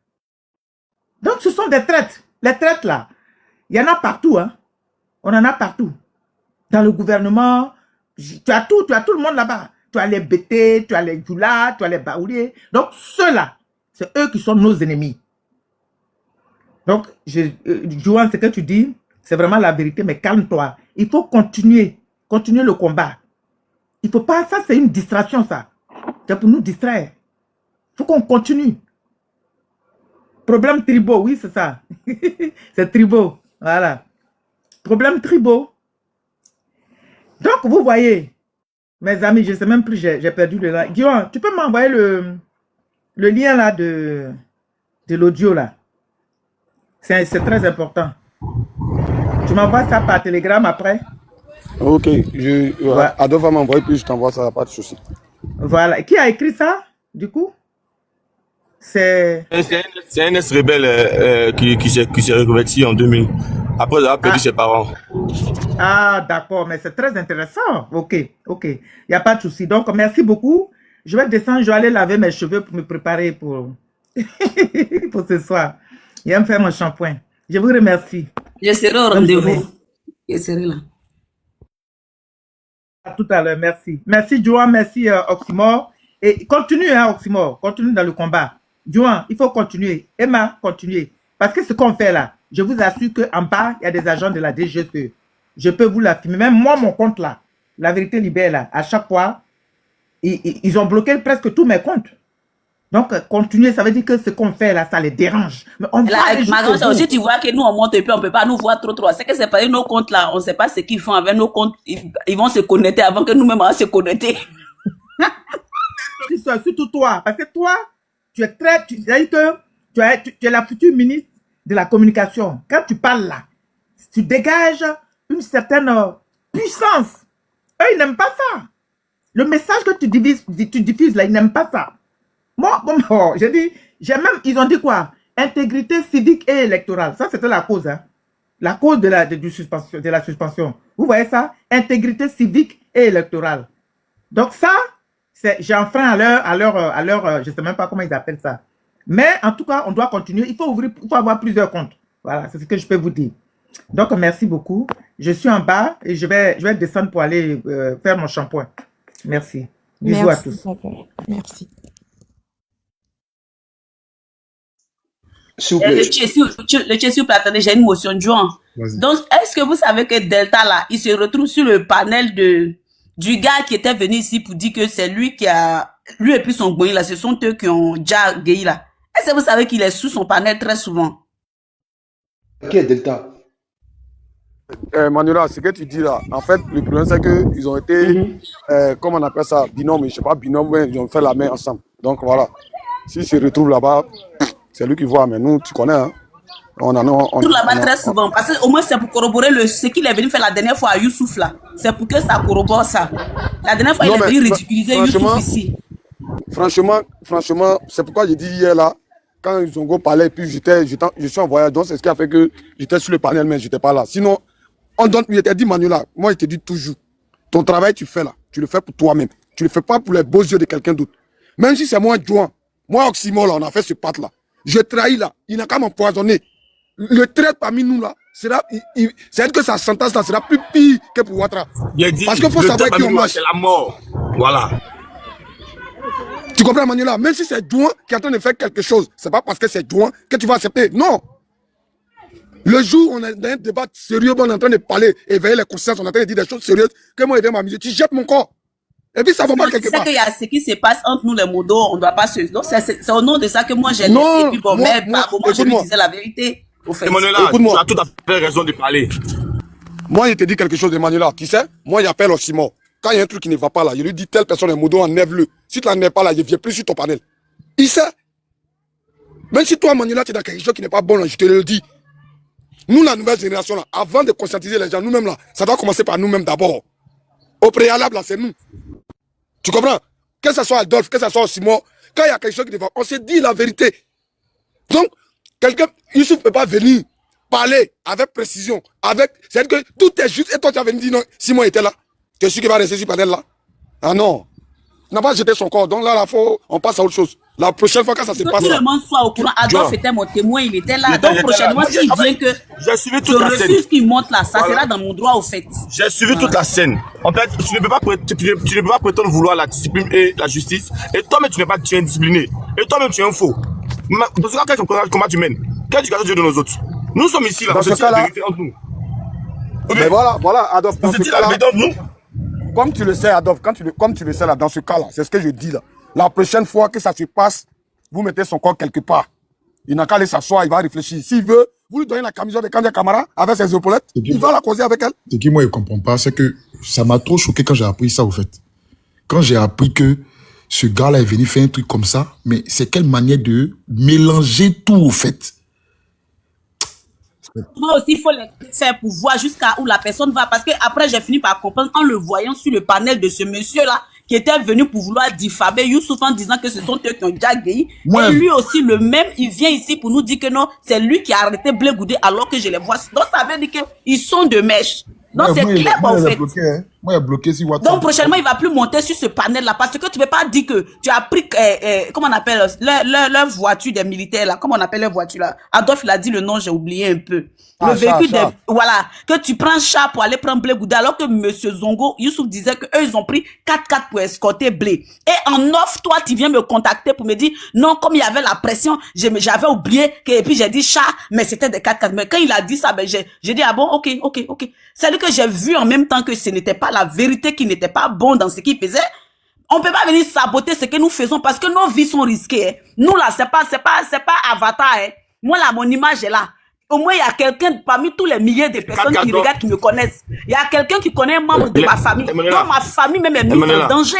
Donc, ce sont des traîtres. Les traîtres là, il y en a partout. Hein. On en a partout. Dans le gouvernement, tu as tout le monde là-bas. Tu as les bêtés, tu as les Djoula, tu as les Baoulés. Donc, ceux-là, c'est eux qui sont nos ennemis. Donc, Johan, ce que tu dis, c'est vraiment la vérité, mais calme-toi. Il faut continuer le combat. Il ne faut pas, ça c'est une distraction, ça. C'est pour nous distraire. Il faut qu'on continue. Problème tribaux, oui, c'est ça. C'est tribaux, voilà. Problème tribaux. Donc, vous voyez, mes amis, je ne sais même plus, j'ai perdu le lien. Guillaume, tu peux m'envoyer le lien là de l'audio là. C'est très important. Tu m'envoies ça par télégramme après? Ok, Ouais. Ado va m'envoyer, puis je t'envoie ça, pas de souci. Voilà. Qui a écrit ça, du coup? C'est C'est un ex-rebelle qui s'est reconverti en 2000, après avoir perdu ses parents. Ah, d'accord, mais c'est très intéressant. Ok. Il n'y a pas de souci. Donc, merci beaucoup. Je vais descendre, je vais aller laver mes cheveux pour me préparer pour, pour ce soir. Je vais me faire mon shampoing. Je vous remercie. Je serai au rendez-vous. Je serai là. À tout à l'heure, merci. Merci, Johan, merci, Oxymore. Et continue, hein, Oxymore. Continue dans le combat. Johan, il faut continuer. Emma, continuez. Parce que ce qu'on fait là, je vous assure qu'en bas, il y a des agents de la DGSE. Je peux vous l'affirmer. Même moi, mon compte là, la vérité libère là, à chaque fois, ils ont bloqué presque tous mes comptes. Donc, continuer, ça veut dire que ce qu'on fait là, ça les dérange. Mais on Là, va avec ma grande soeur aussi, tu vois que nous, on monte et puis on ne peut pas nous voir trop. C'est que c'est pas nos comptes là. On ne sait pas ce qu'ils font avec nos comptes. Ils vont se connecter avant que nous-mêmes on se connecter. Surtout toi, parce que toi, tu es très, tu es la future ministre de la communication. Quand tu parles là, tu dégages une certaine puissance. Eux, ils n'aiment pas ça. Le message que tu diffuses là, ils n'aiment pas ça. Moi, bon, j'ai dit, ils ont dit quoi? Intégrité civique et électorale. Ça, c'était la cause, hein. La cause de la suspension. Vous voyez ça? Intégrité civique et électorale. Donc ça, j'ai enfreint à leur, je ne sais même pas comment ils appellent ça. Mais en tout cas, on doit continuer. Il faut avoir plusieurs comptes. Voilà, c'est ce que je peux vous dire. Donc, merci beaucoup. Je suis en bas et je vais descendre pour aller faire mon shampoing. Merci. Bisous à tous. Merci. S'il vous plaît. Le Tchessou, attendez, j'ai une motion de joint. Donc, est-ce que vous savez que Delta, là, il se retrouve sur le panel du gars qui était venu ici pour dire que c'est lui qui a... Lui et puis son boy, là, ce sont eux qui ont déjà gay, là. Est-ce que vous savez qu'il est sous son panel très souvent? Qui est Delta? Manuela, ce que tu dis là, en fait, le problème c'est qu'ils ont été, comment on appelle ça, binôme, je sais pas, binôme, mais ils ont fait la main ensemble. Donc voilà, s'ils se retrouvent là-bas, c'est lui qui voit, mais nous, tu connais, hein. On là-bas très souvent, parce qu'au moins c'est pour corroborer ce qu'il est venu faire la dernière fois à Youssouf là. C'est pour que ça corrobore ça. La dernière fois, il est venu ridiculiser Youssouf ici. Franchement, c'est pourquoi j'ai dit hier là, quand Zongo parlait, puis je suis en voyage, donc c'est ce qui a fait que j'étais sur le panel, mais je n'étais pas là. Sinon, il t'a dit, Manuela, moi je te dis toujours, ton travail tu fais là, tu le fais pour toi-même. Tu ne le fais pas pour les beaux yeux de quelqu'un d'autre. Même si c'est moi, Joan, moi Oximo là, on a fait ce pacte là. Je trahis là, il n'a qu'à m'empoisonner. Le trait parmi nous là, c'est-à-dire que sa sentence là sera plus pire que pour Ouattara. Parce qu'il faut savoir qui on marche. C'est la mort. Voilà. Tu comprends, Manuela? Même si c'est Douan qui est en train de faire quelque chose, c'est pas parce que c'est Douan que tu vas accepter. Non. Le jour où on est dans un débat sérieux, on est en train de parler, éveiller les consciences, on est en train de dire des choses sérieuses, que moi je vais m'amuser, tu jettes mon corps. Et puis ça va pas quelque part. C'est qu'il y a ce qui se passe entre nous les modos, on ne doit pas se... Donc c'est au nom de ça que moi j'ai laissé. Et puis bon, mais par moment je lui disais la vérité. Emmanuela, tu as tout à fait raison de parler. Moi, je te dis quelque chose, Emmanuela. Tu sais, moi, j'appelle Oximo. Quand il y a un truc qui ne va pas là, je lui dis telle personne est modo, enlève-le. Si tu n'enlèves pas là, je ne viens plus sur ton panel. Il sait. Même si toi, Emmanuela, tu es dans quelque chose qui n'est pas bon là, je te le dis. Nous, la nouvelle génération là, avant de conscientiser les gens, nous-mêmes là, ça doit commencer par nous-mêmes d'abord. Au préalable là, c'est nous. Tu comprends? Que ce soit Adolphe, que ce soit Oximo, quand il y a quelque chose qui ne va pas, on se dit la vérité. Donc, quelqu'un, Youssouf ne peut pas venir parler avec précision, c'est-à-dire que tout est juste, et toi tu as venu dire non, Simon était là, tu es sûr qu'il va rester sur le panel là? Ah non, il n'a pas jeté son corps, donc là, on passe à autre chose. La prochaine fois que ça se passe. Que tout le monde soit au courant, Adolphe était mon témoin, il était là, donc prochainement s'il vient que je refuse qu'il monte là, ça sera dans mon droit au fait. J'ai suivi toute la scène. En fait, tu ne peux pas prétendre vouloir la discipline et la justice, et toi-même tu n'es pas indiscipliné, et toi-même tu es un faux. Parce que quel combat tu mènes? Quelle éducation tu donnes aux autres? Nous sommes ici là, dans ce cas-là, entre nous. Mais voilà, Adolphe, dans ce cas-là, nous. comme tu le sais, Adolphe, comme tu le sais là, dans ce cas-là, c'est ce que je dis là. La prochaine fois que ça se passe, vous mettez son corps quelque part. Il n'a qu'à aller s'asseoir, il va réfléchir. S'il veut, vous lui donnez la camisole de Kandia Camara avec ses épaulettes, il va la causer avec elle. Ce qui, moi, je ne comprends pas, c'est que ça m'a trop choqué quand j'ai appris ça, au fait. Quand j'ai appris que ce gars-là est venu faire un truc comme ça, mais c'est quelle manière de mélanger tout, au fait. Moi aussi, il faut les faire pour voir jusqu'à où la personne va. Parce que après, j'ai fini par comprendre en le voyant sur le panel de ce monsieur-là, qui était venu pour vouloir diffamer Youssouf en disant que ce sont eux qui ont déjà gagné. Et lui aussi, le même, il vient ici pour nous dire que non, c'est lui qui a arrêté Blé Goudé alors que je les vois. Donc, ça veut dire qu'ils sont de mèche. Donc, c'est clair, en fait. Moi, il est bloqué sur WhatsApp. Donc, prochainement, il va plus monter sur ce panel-là parce que tu ne peux pas dire que tu as pris, comment on appelle, leur voiture des militaires, là. Comment on appelle leur voiture, là? Adolphe, il a dit le nom, j'ai oublié un peu. Le véhicule voilà. Que tu prends Char pour aller prendre Blé Goudé alors que monsieur Zongo, Youssouf disait que eux, ils ont pris 4x4 pour escorter Blé. Et en offre, toi, tu viens me contacter pour me dire, non, comme il y avait la pression, j'avais oublié et puis j'ai dit Char, mais c'était des 4x4. Mais quand il a dit ça, ben, j'ai dit, ah bon, ok. C'est-à-dire que j'ai vu en même temps que ce n'était pas la vérité, qui n'était pas bon dans ce qu'il faisait. On peut pas venir saboter ce que nous faisons parce que nos vies sont risquées. Hein. Nous là, c'est pas Avatar. Hein. Moi là, mon image est là. Au moins, il y a quelqu'un parmi tous les milliers de personnes qui regardent, qui me connaissent. Il y a quelqu'un qui connaît un membre de ma famille. Donc ma famille même est mise en danger.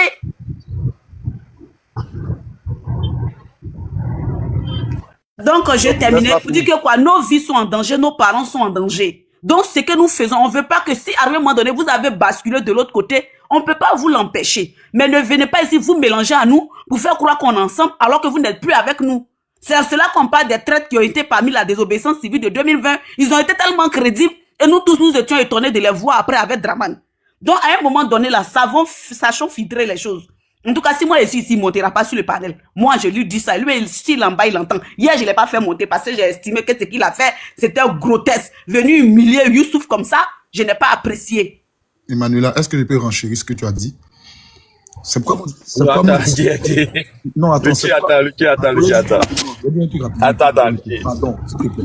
Donc je termine pour dire que quoi, nos vies sont en danger, nos parents sont en danger. Donc, ce que nous faisons, on ne veut pas que si à un moment donné, vous avez basculé de l'autre côté, on ne peut pas vous l'empêcher. Mais ne venez pas ici vous mélanger à nous pour faire croire qu'on est ensemble alors que vous n'êtes plus avec nous. C'est à cela qu'on parle des traites qui ont été parmi la désobéissance civile de 2020. Ils ont été tellement crédibles et nous tous, nous étions étonnés de les voir après avec Draman. Donc, à un moment donné, là, sachons filtrer les choses. En tout cas, si moi, ici, il ne montera pas sur le panel. Moi, je lui dis ça. Lui, s'il en bas, il entend. Hier, je ne l'ai pas fait monter parce que j'ai estimé que ce qu'il a fait, c'était grotesque. Venu humilier Youssouf comme ça, je n'ai pas apprécié. Emmanuela, est-ce que je peux renchérir ce que tu as dit? C'est pourquoi Attends, Non, attends. Attends. Pardon, s'il te plaît.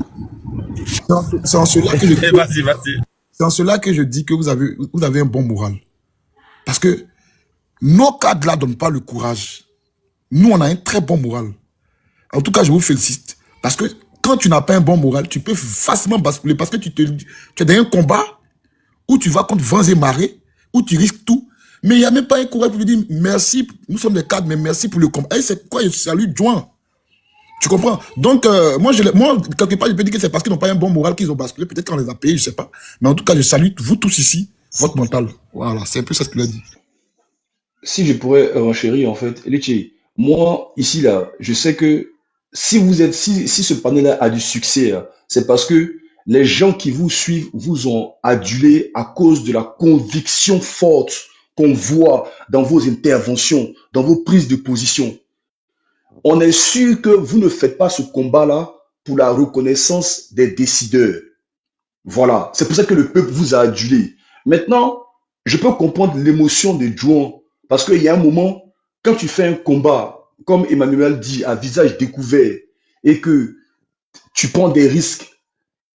C'est en cela que Vas-y. c'est en cela que je dis que vous avez un bon moral. Parce que nos cadres là donnent pas le courage. Nous, on a un très bon moral. En tout cas, je vous félicite. Parce que quand tu n'as pas un bon moral, tu peux facilement basculer. Parce que tu es dans un combat où tu vas contre vents et marées, où tu risques tout. Mais il n'y a même pas un courage pour lui dire merci, nous sommes des cadres, mais merci pour le combat. Et c'est quoi, je salue Joint. Tu comprends? Donc, moi, quelque part, je peux dire que c'est parce qu'ils n'ont pas un bon moral qu'ils ont basculé. Peut-être qu'on les a payés, je ne sais pas. Mais en tout cas, je salue vous tous ici, votre mental. Voilà, c'est un peu ça ce qu'il a dit. Si je pourrais renchérir, en fait, Litchi, moi, ici, là, je sais que si ce panel a du succès, c'est parce que les gens qui vous suivent vous ont adulé à cause de la conviction forte qu'on voit dans vos interventions, dans vos prises de position. On est sûr que vous ne faites pas ce combat-là pour la reconnaissance des décideurs. Voilà, c'est pour ça que le peuple vous a adulé. Maintenant, je peux comprendre l'émotion de Juan, parce qu'il y a un moment, quand tu fais un combat, comme Emmanuel dit, à visage découvert, et que tu prends des risques,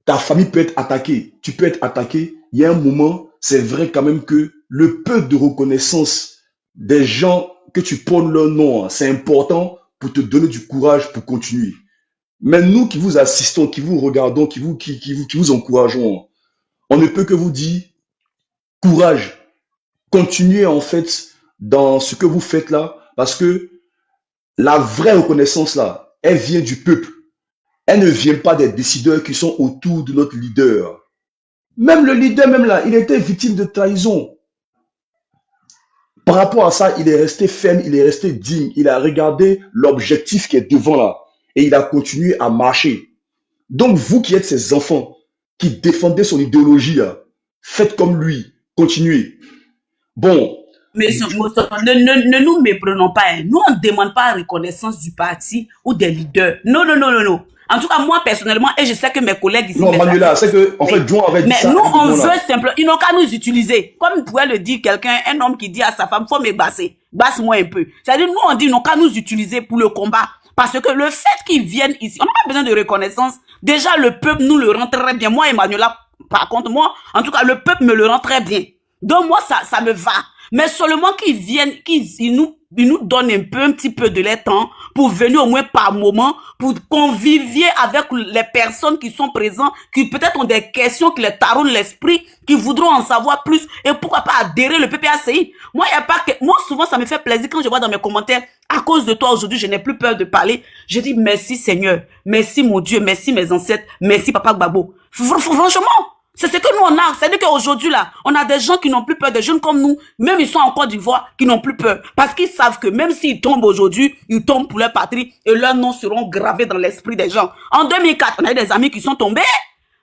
ta famille peut être attaquée, tu peux être attaqué, il y a un moment, c'est vrai quand même que le peu de reconnaissance des gens que tu prônes leur nom, c'est important pour te donner du courage pour continuer. Mais nous qui vous assistons, qui vous regardons, qui vous encourageons, on ne peut que vous dire courage. Continuez en fait dans ce que vous faites là, parce que la vraie reconnaissance là, elle vient du peuple. Elle ne vient pas des décideurs qui sont autour de notre leader. Même le leader, même là, il était victime de trahison. Par rapport à ça, il est resté ferme, il est resté digne. Il a regardé l'objectif qui est devant là. Et il a continué à marcher. Donc, vous qui êtes ces enfants, qui défendez son idéologie, là, faites comme lui. Continuez. Bon. Mais ne nous méprenons pas. Hein. Nous, on ne demande pas la reconnaissance du parti ou des leaders. Non. En tout cas, moi, personnellement, et je sais que mes collègues ici... Non, Manuela, c'est que, en fait, John avait dit ça. Mais nous, on veut simplement... Ils n'ont qu'à nous utiliser. Comme pourrait le dire quelqu'un, un homme qui dit à sa femme, faut me basser. Basse-moi un peu. C'est-à-dire, nous, on dit, ils n'ont qu'à nous utiliser pour le combat. Parce que le fait qu'ils viennent ici, on n'a pas besoin de reconnaissance. Déjà, le peuple nous le rend très bien. Moi, Emmanuela, par contre, moi, en tout cas, le peuple me le rend très bien. Donc, moi, ça me va. Mais seulement qu'ils viennent, ils nous donnent un petit peu de leur temps pour venir au moins par moment, pour convivier avec les personnes qui sont présentes, qui peut-être ont des questions qui les taronnent l'esprit, qui voudront en savoir plus, et pourquoi pas adhérer le PPACI. Moi, il y a pas que, moi, souvent, ça me fait plaisir quand je vois dans mes commentaires, à cause de toi, aujourd'hui, je n'ai plus peur de parler. Je dis merci Seigneur, merci mon Dieu, merci mes ancêtres, merci Papa Gbagbo. Franchement, c'est ce que nous on a. C'est-à-dire qu'aujourd'hui là, on a des gens qui n'ont plus peur, des jeunes comme nous, même ils sont en Côte d'Ivoire, qui n'ont plus peur. Parce qu'ils savent que même s'ils tombent aujourd'hui, ils tombent pour leur patrie et leurs noms seront gravés dans l'esprit des gens. En 2004, on a eu des amis qui sont tombés.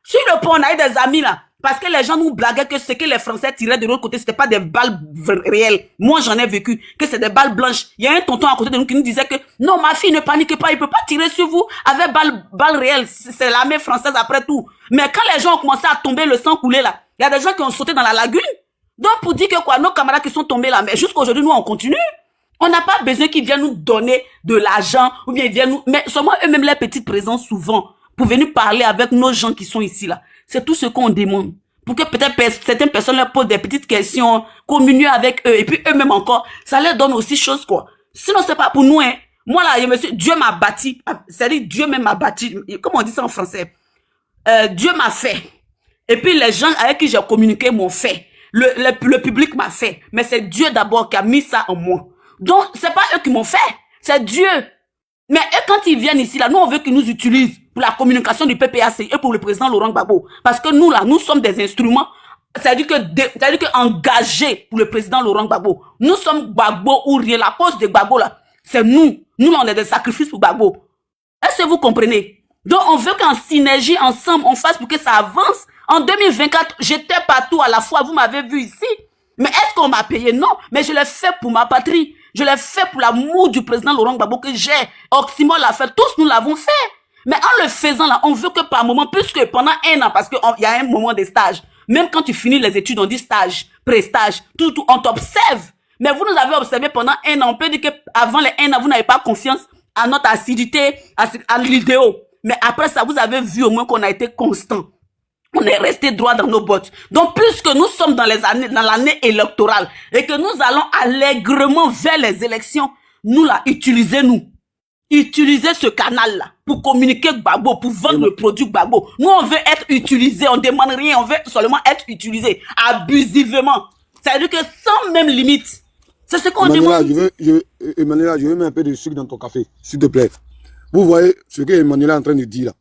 Sur le pont, on a eu des amis là. Parce que les gens nous blaguaient que ce que les Français tiraient de l'autre côté, c'était pas des balles réelles. Moi, j'en ai vécu, que c'est des balles blanches. Il y a un tonton à côté de nous qui nous disait que non, ma fille, ne paniquez pas, il peut pas tirer sur vous avec balles réelles. C'est l'armée française après tout. Mais quand les gens ont commencé à tomber, le sang coulé là, il y a des gens qui ont sauté dans la lagune. Donc, pour dire que quoi, nos camarades qui sont tombés là, mais jusqu'aujourd'hui, nous, on continue. On n'a pas besoin qu'ils viennent nous donner de l'argent, ou bien ils viennent nous, mais seulement eux-mêmes, leur petite présence souvent, pour venir parler avec nos gens qui sont ici là. C'est tout ce qu'on demande. Pour que peut-être certaines personnes leur posent des petites questions, communier avec eux, et puis eux-mêmes encore, ça leur donne aussi chose, quoi. Sinon, c'est pas pour nous, hein. Moi, là, Dieu m'a bâti. C'est-à-dire, Dieu même m'a bâti. Comment on dit ça en français? Dieu m'a fait. Et puis, les gens avec qui j'ai communiqué m'ont fait. Le public m'a fait. Mais c'est Dieu d'abord qui a mis ça en moi. Donc, c'est pas eux qui m'ont fait. C'est Dieu. Mais eux, quand ils viennent ici, là, nous, on veut qu'ils nous utilisent pour la communication du PPACI et pour le président Laurent Gbagbo. Parce que nous, là, nous sommes des instruments, c'est-à-dire que engagés pour le président Laurent Gbagbo. Nous sommes Gbagbo ou rien. La cause de Gbagbo, là, c'est nous. Nous, là, on est des sacrifices pour Gbagbo. Est-ce que vous comprenez? Donc, on veut qu'en synergie, ensemble, on fasse pour que ça avance. En 2024, j'étais partout à la fois. Vous m'avez vu ici. Mais est-ce qu'on m'a payé? Non. Mais je l'ai fait pour ma patrie. Je l'ai fait pour l'amour du président Laurent Gbagbo que j'ai. Oxymore l'a fait. Tous nous l'avons fait. Mais en le faisant là, on veut que par moment, puisque pendant un an, parce qu'il y a un moment de stage, même quand tu finis les études, on dit stage, pré-stage, tout, on t'observe. Mais vous nous avez observé pendant un an. On peut dire qu'avant les un an, vous n'avez pas confiance à notre assiduité, à l'idéo. Mais après ça, vous avez vu au moins qu'on a été constant. On est resté droit dans nos bottes. Donc, puisque nous sommes dans l'année électorale et que nous allons allègrement vers les élections, nous là, utilisez-nous. Utilisez ce canal-là pour communiquer Gbagbo, pour vendre le produit Gbagbo. Nous, on veut être utilisé, on demande rien, on veut seulement être utilisé abusivement. C'est-à-dire que sans même limite. C'est ce qu'on demande. Emmanuela, je veux mettre un peu de sucre dans ton café, s'il te plaît. Vous voyez ce que Emmanuela est en train de dire là.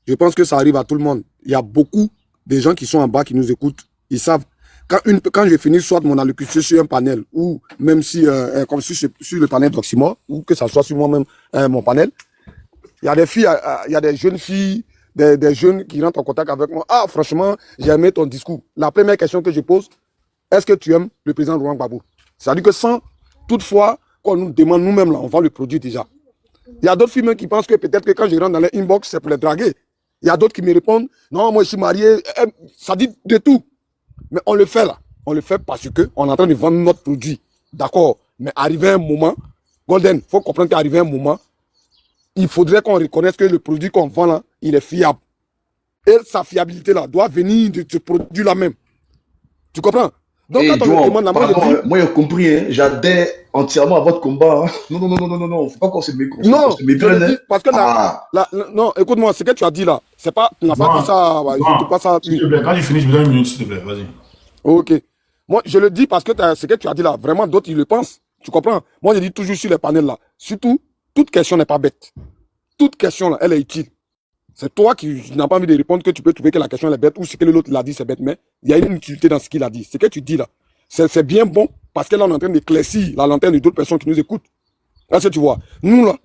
Je pense que ça arrive à tout le monde. Il y a beaucoup de gens qui sont en bas qui nous écoutent. Ils savent. Quand je finis soit mon allocution sur un panel, ou même si, comme sur le panel d'Oxymore, ou que ça soit sur moi-même, mon panel, il y a des filles, il y a des jeunes filles, des jeunes qui rentrent en contact avec moi. Ah, franchement, j'ai aimé ton discours. La première question que je pose, est-ce que tu aimes le président Laurent Gbagbo? C'est-à-dire que sans, toutefois, qu'on nous demande nous-mêmes, là, on vend le produit déjà. Il y a d'autres filles même qui pensent que peut-être que quand je rentre dans les inbox, c'est pour les draguer. Il y a d'autres qui me répondent, non, moi je suis marié, ça dit de tout. Mais on le fait là. On le fait parce qu'on est en train de vendre notre produit. D'accord. Mais arrivé un moment, Golden, il faut comprendre qu'arrivé un moment, il faudrait qu'on reconnaisse que le produit qu'on vend là, il est fiable. Et sa fiabilité là doit venir de ce produit là même. Tu comprends? Donc Et quand on John, me demande la pardon, moi j'ai compris, hein, j'adhère entièrement à votre combat. Hein. Non, faut pas qu'on se méprenne. Non, je le dis parce que Ah. non, écoute-moi, ce que tu as dit là, c'est pas, tu n'as pas dit ça, je te passe ça. S'il te plaît, quand tu finis, je me donne une minute, s'il te plaît, vas-y. Ok. Moi, je le dis parce que ce que tu as dit là, vraiment, d'autres, ils le pensent. Tu comprends? Moi, je dis toujours sur les panels là. Surtout, toute question n'est pas bête. Toute question là, elle est utile. C'est toi qui n'as pas envie de répondre que tu peux trouver que la question elle est bête ou ce que l'autre l'a dit, c'est bête. Mais il y a une utilité dans ce qu'il a dit. Ce que tu dis là, c'est bien bon parce que là, on est en train d'éclaircir la lanterne de d'autres personnes qui nous écoutent. Là, tu vois. Nous là,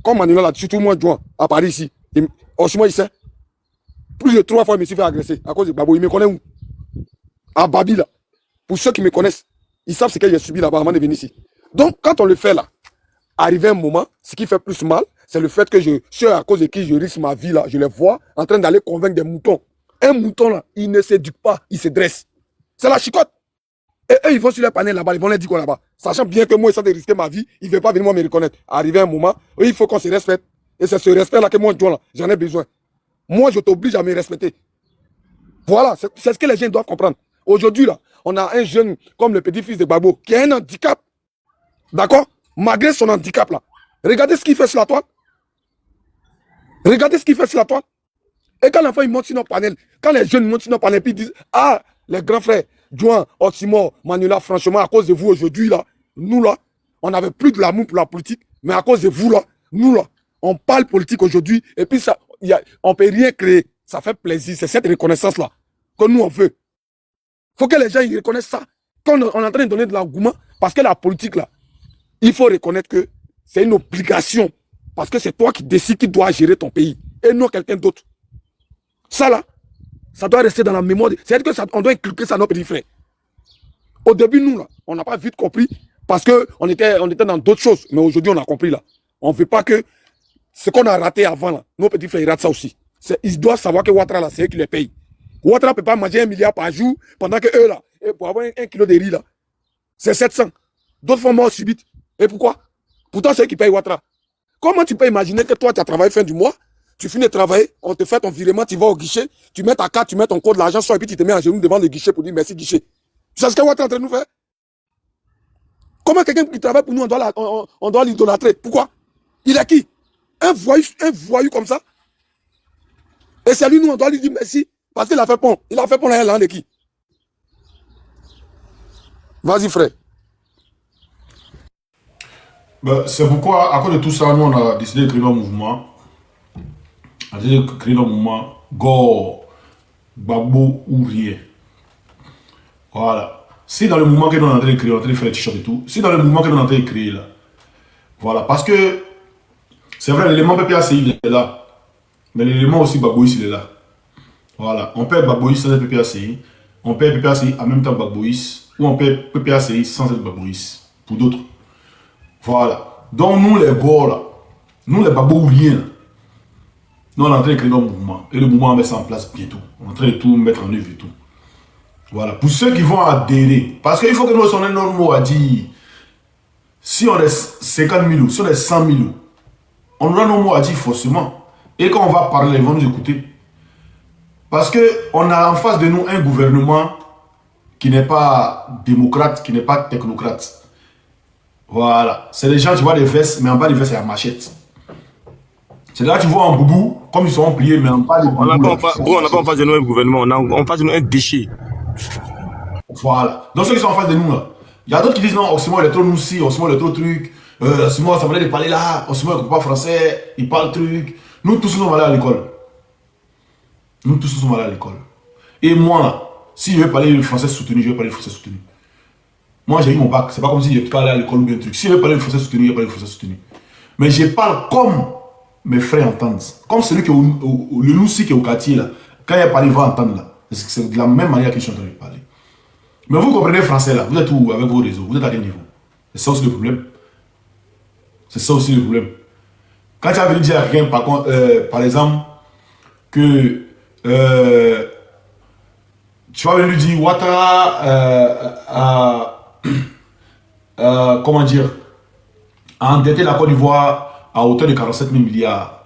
comme Manuel là, surtout moi, Juan, à Paris ici, moi, il sait. Plus de 3 fois, il me suis fait agresser à cause de Gbagbo. Il me connaît où? À Babi là. Pour ceux qui me connaissent, ils savent ce que j'ai subi là-bas avant de venir ici. Donc, quand on le fait là, arrivé un moment, ce qui fait plus mal, c'est le fait que ceux à cause de qui je risque ma vie là, je les vois en train d'aller convaincre des moutons. Un mouton là, il ne s'éduque pas, il se dresse. C'est la chicotte. Et eux, ils vont sur les panels là-bas, ils vont les dire quoi là-bas. Sachant bien que moi, ils sont de risquer ma vie, ils ne veulent pas venir moi me reconnaître. Arrivé un moment, eux, il faut qu'on se respecte. Et c'est ce respect là que moi, John, là, j'en ai besoin. Moi, je t'oblige à me respecter. Voilà, c'est ce que les gens doivent comprendre. Aujourd'hui, là, on a un jeune comme le petit-fils de Gbagbo qui a un handicap. D'accord? Malgré son handicap, là. Regardez ce qu'il fait sur la toile. Regardez ce qu'il fait sur la toile. Et quand l'enfant il monte sur nos panels, quand les jeunes montent sur nos panels, puis ils disent, ah, les grands frères, Juan, Oxymore, Manuela, franchement, à cause de vous aujourd'hui, là, nous, là, on n'avait plus de l'amour pour la politique, mais à cause de vous, là, nous, là, on parle politique aujourd'hui, et puis ça, on ne peut rien créer. Ça fait plaisir. C'est cette reconnaissance-là que nous, on veut. Il faut que les gens ils reconnaissent ça. Quand on est en train de donner de l'engouement, parce que la politique, là, il faut reconnaître que c'est une obligation. Parce que c'est toi qui décides qui doit gérer ton pays, et non quelqu'un d'autre. Ça, là, ça doit rester dans la mémoire. C'est-à-dire qu'on doit inculquer ça à nos petits frères. Au début, nous, là, on n'a pas vite compris, parce qu'on était dans d'autres choses. Mais aujourd'hui, on a compris, là. On ne veut pas que ce qu'on a raté avant, là, nos petits frères, ils ratent ça aussi. Ils doivent savoir que Ouattara, là, c'est eux qui les payent. Ouattara ne peut pas manger 1 milliard par jour pendant que eux, là, pour avoir 1 kilo de riz, là, c'est 700. D'autres font mort subite. Et pourquoi? Pourtant, c'est eux qui payent Ouattara. Comment tu peux imaginer que toi, tu as travaillé fin du mois, tu finis de travailler, on te fait ton virement, tu vas au guichet, tu mets ta carte, tu mets ton code, l'argent sort, et puis tu te mets à genoux devant le guichet pour dire merci guichet. Tu sais ce que Ouattara est en train de nous faire? Comment quelqu'un qui travaille pour nous, on doit l'idolâtrer? Pourquoi? Il est qui? Un voyou comme ça? Et c'est lui, nous, on doit lui dire merci. Parce qu'il a fait pont. Il a fait pont là, l'an de qui? Vas-y, frère. Ben, c'est pourquoi, à cause de tout ça, nous, on a décidé de créer un mouvement. On a décidé de créer un mouvement Gore, Gbagbo ou rien. Voilà. Si dans le mouvement que nous on est en train de créer, on est en train de faire les t-shirts et tout, si dans le mouvement que nous on est en train de créer là, voilà, parce que c'est vrai, l'élément PPACI il est là, mais l'élément aussi Gbagboïs il est là. Voilà, on perd Gbagboïs sans être PPACI, on perd PPACI en même temps Gbagboïs, ou on perd PPACI sans être Gbagboïs, pour d'autres. Voilà. Donc, nous, les bords, là, nous, les babos oubliés, là, nous, on est en train de créer notre mouvement. Et le mouvement, on met ça en place bientôt. On est en train de tout mettre en œuvre et tout. Voilà. Pour ceux qui vont adhérer, parce qu'il faut que nous sonnions notre mot à dire, si on est 50 000 ou si on est 100 000, on aura nos mots à dire forcément. Et quand on va parler, ils vont nous écouter. Parce qu'on a en face de nous un gouvernement qui n'est pas démocrate, qui n'est pas technocrate. Voilà. C'est des gens qui voient des vestes, mais en bas des vestes, il y a machette. C'est là que tu vois en boubou, comme ils sont pliés, mais en bas des boubous. On n'a pas en face de nous un gouvernement, on a en face de nous un déchet. Voilà. Donc ceux qui sont en face de nous, là, il y a d'autres qui disent non, Osimhen il est trop noussi, Osimhen il est trop truc, Osimhen ça venait de parler là, Osimhen il ne comprend pas français, il parle truc. Nous tous nous sommes allés à l'école. Nous tous nous sommes allés à l'école. Et moi, là, si je veux parler le français soutenu, je vais parler le français soutenu. Moi j'ai eu mon bac, c'est pas comme si je peux aller à l'école ou bien truc. Si je veux parler le français soutenu, je vais parler le français soutenu. Mais je parle comme mes frères entendent. Comme celui qui est le noussi qui est au quartier là. Quand il parle, il va entendre là. C'est de la même manière que je suis en train de parler. Mais vous comprenez français là, vous êtes où avec vos réseaux, vous êtes à quel niveau? C'est ça aussi le problème. C'est ça aussi le problème. Quand tu as venu dire à quelqu'un, par exemple, que tu vas venir lui dire Ouattara comment dire, a endetté la Côte d'Ivoire à hauteur de 47 000 milliards.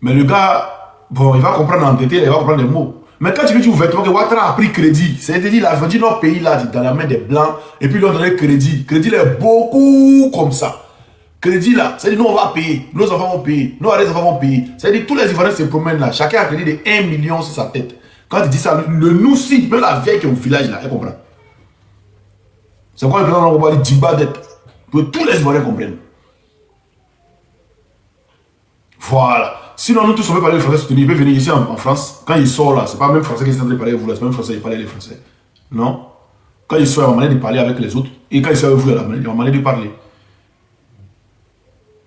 Mais le gars, bon, il va comprendre endetté, il va comprendre les mots. Mais quand tu lui dis ouvertement que Ouattara a pris crédit, c'est-à-dire il a vendu notre pays là dans la main des Blancs et puis ils lui ont donné crédit. Crédit là est beaucoup comme ça. Crédit là, c'est-à-dire nous on va payer, nos enfants vont payer, nos enfants vont payer. C'est-à-dire tous les Ivoiriens se promènent là, chacun a crédit de 1 million sur sa tête. Quand il dit ça, le noussi, même la vieille qui est au village là, elle comprend. C'est pourquoi le président va dire Djiba dette. Pour que tous les Ivoiriens comprennent. Voilà. Sinon, nous tous, on peut parler le français soutenu. Il peut venir ici en France. Quand il sort là, c'est pas même français qui est en train de parler avec vous là, c'est même français qui parle les français. Non. Quand il sort, il y a une manière de parler avec les autres. Et quand il sort avec vous, il y a une manière de parler.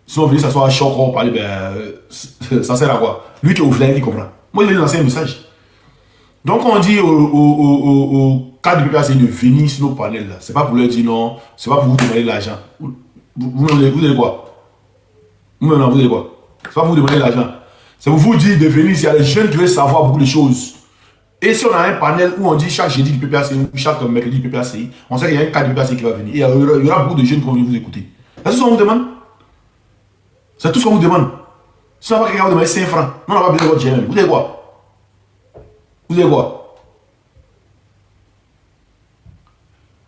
Si on veut s'asseoir à choc, on parler, ben, ça sert à quoi? Lui qui est au village, il comprend. Moi, il vient de lancer un message. Donc, on dit au cadre du PPACI de venir sur nos panels là. C'est pas pour leur dire non, c'est pas pour vous demander de l'argent. Vous avez quoi? Vous avez quoi? C'est pas pour vous demander de l'argent. C'est pour vous dire de venir, s'il y a des jeunes qui veulent savoir beaucoup de choses. Et si on a un panel où on dit chaque jeudi du PPACI ou chaque mercredi du PPACI, on sait qu'il y a un cadre du PPACI qui va venir. Et il y aura beaucoup de jeunes qui vont venir vous écouter. C'est tout ce qu'on vous demande. C'est tout ce qu'on vous demande. Si on n'a pas quelqu'un vous demander 5 francs, non, on n'a pas besoin de votre GML. Vous avez quoi? Vous avez quoi?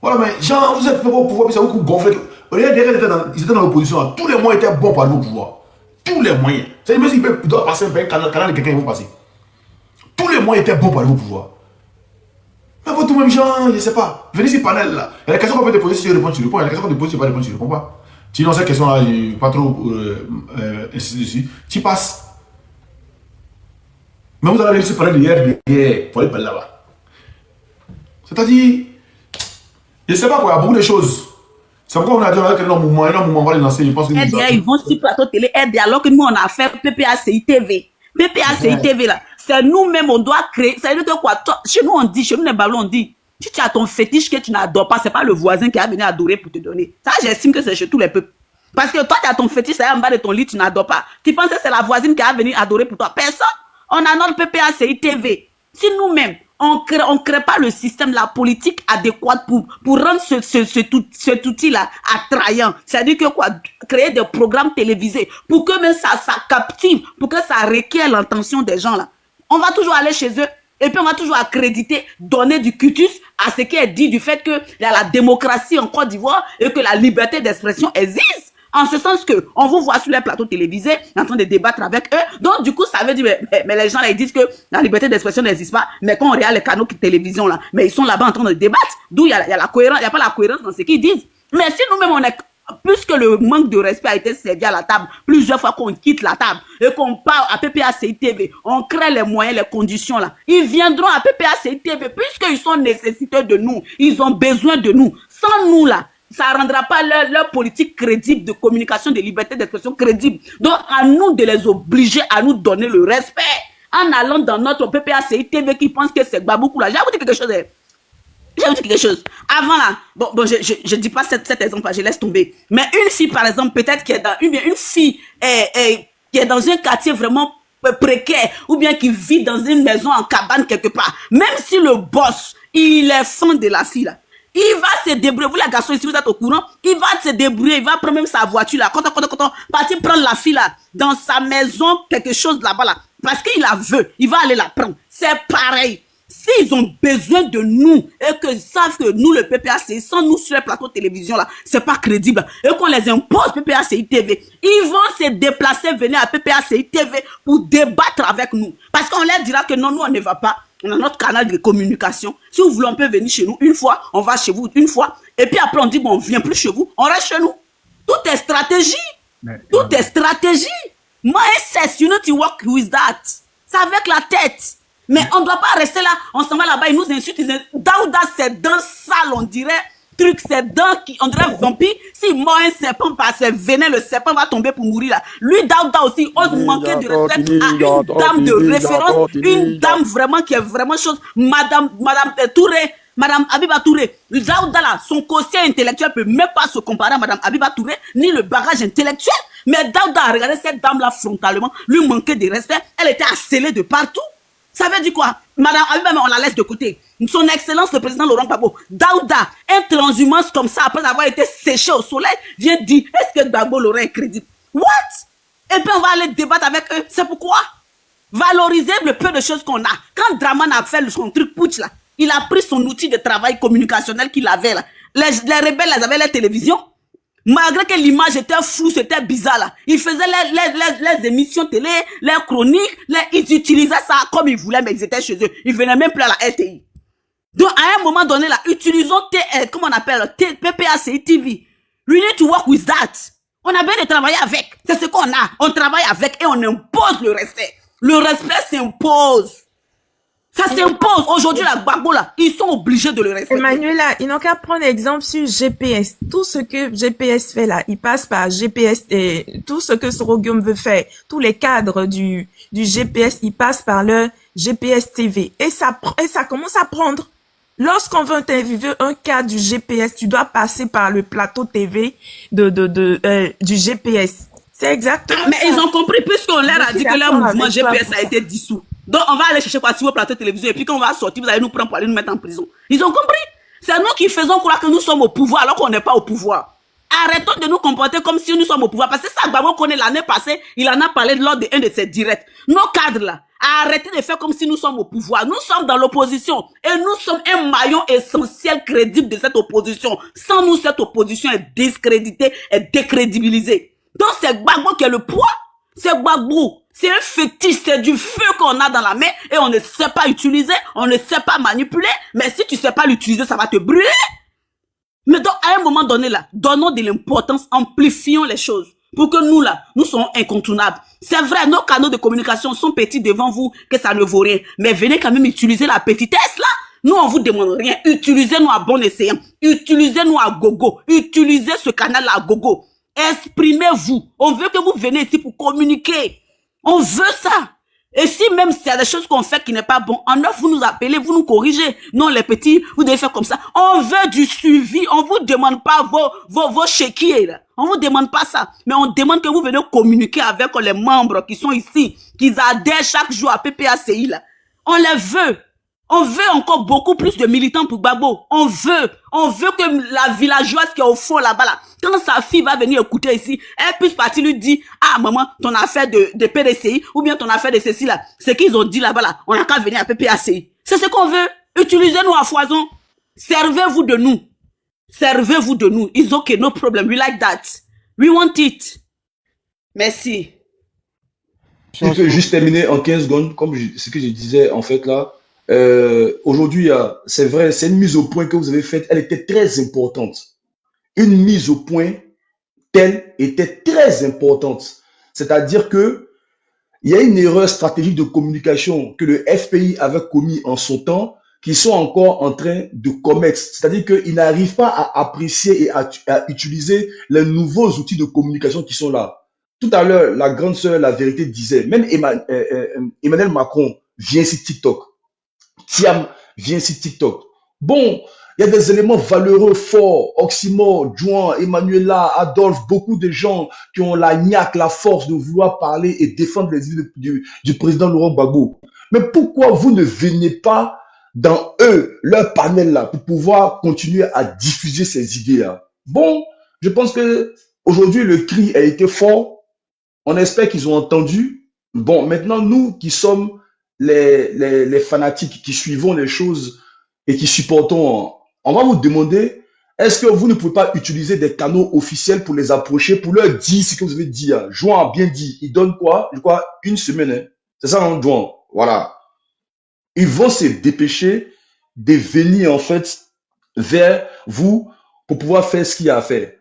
Voilà, mais genre, vous êtes au pouvoir, puis ça vous gonfle. Ils étaient dans l'opposition, tous les moyens étaient bons pour aller au pouvoir. Tous les moyens. C'est-à-dire, même s'ils doivent passer un canal de quelqu'un, ils vont passer. Tous les moyens étaient bons pour aller au pouvoir. Mais vous, tout même gens, je ne sais pas. Venez ici, panel là. Il y a des questions qu'on peut te poser, si tu réponds, tu réponds. Il y a des questions qu'on te pose, si tu ne réponds, tu ne réponds pas. Tu dis non, cette question-là, je ne vais pas trop insister dessus. Tu passes. Mais vous allez laisser parler derrière pour aller parler là-bas. C'est-à-dire, je ne sais pas quoi, il y a beaucoup de choses. C'est pourquoi on a dit que un mouvement, on va les lancer. Je pense que ils vont sur plateau télé, alors que nous, on a fait PPACI TV. PPACI TV, là, c'est nous-mêmes, on doit créer. Ça veut dire quoi? Chez nous, on dit, chez nous, les Babylons, on dit, si tu as ton fétiche que tu n'adores pas, c'est pas le voisin qui a venu adorer pour te donner. Ça, j'estime que c'est chez tous les peuples. Parce que toi, tu as ton fétiche, ça est en bas de ton lit, tu n'adores pas. Tu penses que c'est la voisine qui a venu adorer pour toi. Personne. On a notre PPACI TV. Si nous-mêmes, on crée pas le système, la politique adéquate pour rendre cet outil-là attrayant. C'est-à-dire que quoi, créer des programmes télévisés pour que même ça captive, pour que ça requiert l'intention des gens là. On va toujours aller chez eux et puis on va toujours accréditer, donner du cutus à ce qui est dit du fait qu'il y a la démocratie en Côte d'Ivoire et que la liberté d'expression existe. En ce sens que on vous voit sur les plateaux télévisés en train de débattre avec eux. Donc, du coup, ça veut dire, mais les gens là, ils disent que la liberté d'expression n'existe pas. Mais quand on regarde les canaux de télévision là, mais ils sont là-bas en train de débattre. D'où il y a la cohérence, il n'y a pas la cohérence dans ce qu'ils disent. Mais si nous-mêmes, on est, plus que le manque de respect a été servi à la table, plusieurs fois qu'on quitte la table et qu'on parle à PPACI TV, on crée les moyens, les conditions là. Ils viendront à PPACI TV puisqu'ils sont nécessités de nous. Ils ont besoin de nous. Sans nous là, ça ne rendra pas leur politique crédible de communication, de liberté d'expression crédible. Donc, à nous de les obliger à nous donner le respect en allant dans notre PPACI TV qui pense que c'est Baboukou là. J'ai vous dire quelque chose. Je vais vous dire quelque chose. Avant là, bon je dis pas cet exemple-là, je laisse tomber. Mais une fille, par exemple, peut-être qui est dans une fille qui est dans un quartier vraiment précaire, ou bien qui vit dans une maison en cabane quelque part, même si le boss, il est fan de la fille là, il va se débrouiller. Vous les garçons, si vous êtes au courant, il va se débrouiller, il va prendre même sa voiture là, quand partir prendre la fille là, dans sa maison, quelque chose là-bas là, parce qu'il la veut, il va aller la prendre. C'est pareil. S'ils ont besoin de nous et qu'ils savent que nous, le PPACI, sans nous sur les plateaux de télévision, là, c'est pas crédible, et qu'on les impose PPACI TV, ils vont se déplacer, venir à PPACI TV pour débattre avec nous. Parce qu'on leur dira que non, nous, on ne va pas. On a notre canal de communication. Si vous voulez, on peut venir chez nous une fois, on va chez vous une fois, et puis après, on dit, bon, on vient plus chez vous, on reste chez nous. Tout est stratégie. Tout est stratégie. Mindset, you need to work with that. C'est avec la tête. Mais on ne doit pas rester là, on s'en va là-bas, ils nous insultent. Daouda, c'est d'un sale, on dirait, truc, c'est d'un qui, on dirait vampire. Si mort un serpent passe, venez, le serpent va tomber pour mourir là. Lui, Daouda aussi, ose manquer de respect à une dame de référence, une dame vraiment qui est vraiment chose, Madame Touré, Madame Abiba Touré. Daouda là, son quotient intellectuel peut même pas se comparer à Madame Abiba Touré, ni le bagage intellectuel. Mais Daouda a regardé cette dame là frontalement, lui manquer de respect, elle était harcelée de partout. Ça veut dire quoi? Madame Abiba, on la laisse de côté. Son Excellence, le président Laurent Gbagbo, Daouda, un transhumance comme ça, après avoir été séché au soleil, vient dire, est-ce que Gbagbo l'aurait est crédible? What? Et puis on va aller débattre avec eux. C'est pourquoi? Valoriser le peu de choses qu'on a. Quand Draman a fait son truc putsch là, il a pris son outil de travail communicationnel qu'il avait là. Les rebelles, ils avaient la télévision. Malgré que l'image était floue, c'était bizarre là. Ils faisaient les émissions télé, les chroniques, ils utilisaient ça comme ils voulaient, mais ils étaient chez eux. Ils venaient même plus à la RTI. Donc à un moment donné là, utilisons comment on appelle, PPACI TV. We need to work with that. On a besoin de travailler avec. C'est ce qu'on a. On travaille avec et on impose le respect. Le respect s'impose. Ça s'impose. Aujourd'hui, la Gbagbo, là, ils sont obligés de le respecter. Emmanuela, ils n'ont qu'à prendre exemple sur GPS. Tout ce que GPS fait là, il passe par GPS. Et tout ce que Sorogium veut faire, tous les cadres du GPS, ils passent par leur GPS TV. Et ça commence à prendre. Lorsqu'on veut interviewer un cadre du GPS, tu dois passer par le plateau TV du GPS. C'est exactement mais ça. Ils ont compris puisqu'on leur a dit que leur mouvement GPS a été dissous. Donc, on va aller chercher quoi sur vos plateaux de télévision et puis quand on va sortir, vous allez nous prendre pour aller nous mettre en prison. Ils ont compris. C'est nous qui faisons croire que nous sommes au pouvoir alors qu'on n'est pas au pouvoir. Arrêtons de nous comporter comme si nous sommes au pouvoir. Parce que ça, Gbagbo connaît l'année passée, il en a parlé lors d'un de ses directs. Nos cadres là, arrêtez de faire comme si nous sommes au pouvoir. Nous sommes dans l'opposition et nous sommes un maillon essentiel crédible de cette opposition. Sans nous, cette opposition est discréditée, est décrédibilisée. Donc c'est Gbagbo qui a le poids. C'est Gbagbo. C'est un fétiche, c'est du feu qu'on a dans la main et on ne sait pas utiliser, on ne sait pas manipuler. Mais si tu sais pas l'utiliser, ça va te brûler. Mais donc, à un moment donné là, donnons de l'importance, amplifions les choses. Pour que nous là, nous soyons incontournables. C'est vrai, nos canaux de communication sont petits devant vous, que ça ne vaut rien. Mais venez quand même utiliser la petitesse là. Nous, on vous demande rien. Utilisez-nous à bon escient. Utilisez-nous à gogo. Utilisez ce canal là à gogo. Exprimez-vous. On veut que vous venez ici pour communiquer. On veut ça. Et si même s'il y a des choses qu'on fait qui n'est pas bon, en offre, vous nous appelez, vous nous corrigez. Non, les petits, vous devez faire comme ça. On veut du suivi. On vous demande pas vos chéquiers, là. On vous demande pas ça. Mais on demande que vous venez communiquer avec les membres qui sont ici, qui adhèrent chaque jour à PPACI, là. On les veut. On veut encore beaucoup plus de militants pour Gbagbo. On veut que la villageoise qui est au fond là-bas, là, quand sa fille va venir écouter ici, elle puisse partir lui dire, ah maman, ton affaire de PDCI, ou bien ton affaire de ceci là, ce qu'ils ont dit là-bas là, on n'a qu'à venir à PPACI. C'est ce qu'on veut. Utilisez-nous à foison. Servez-vous de nous. Servez-vous de nous. It's okay, no problem. We like that. We want it. Merci. Je peux juste terminer en 15 secondes, comme ce que je disais en fait là. Aujourd'hui, c'est vrai, c'est une mise au point que vous avez faite, elle était très importante. Une mise au point telle était très importante. C'est-à-dire que il y a une erreur stratégique de communication que le FPI avait commis en son temps, qui sont encore en train de commettre. C'est-à-dire qu'ils n'arrivent pas à apprécier et à utiliser les nouveaux outils de communication qui sont là. Tout à l'heure, la grande sœur, la vérité disait, même Emmanuel Macron vient sur TikTok. Thiam vient sur TikTok. Bon, Il y a des éléments valeureux, forts. Oxymore, Juan, Emmanuela, Adolphe, beaucoup de gens qui ont la niaque, la force de vouloir parler et défendre les idées du président Laurent Gbagbo. Mais pourquoi vous ne venez pas dans eux, leur panel là, pour pouvoir continuer à diffuser ces idées-là? Bon, je pense que aujourd'hui le cri a été fort. On espère qu'ils ont entendu. Bon, maintenant, nous qui sommes les fanatiques, qui suivons les choses et qui supportons, on va vous demander, est-ce que vous ne pouvez pas utiliser des canaux officiels pour les approcher, pour leur dire ce que vous avez dit? Juan a bien dit. Il donne quoi? Je crois une semaine. Hein. C'est ça, hein, Juan? Voilà. Ils vont se dépêcher de venir, en fait, vers vous pour pouvoir faire ce qu'il y a à faire.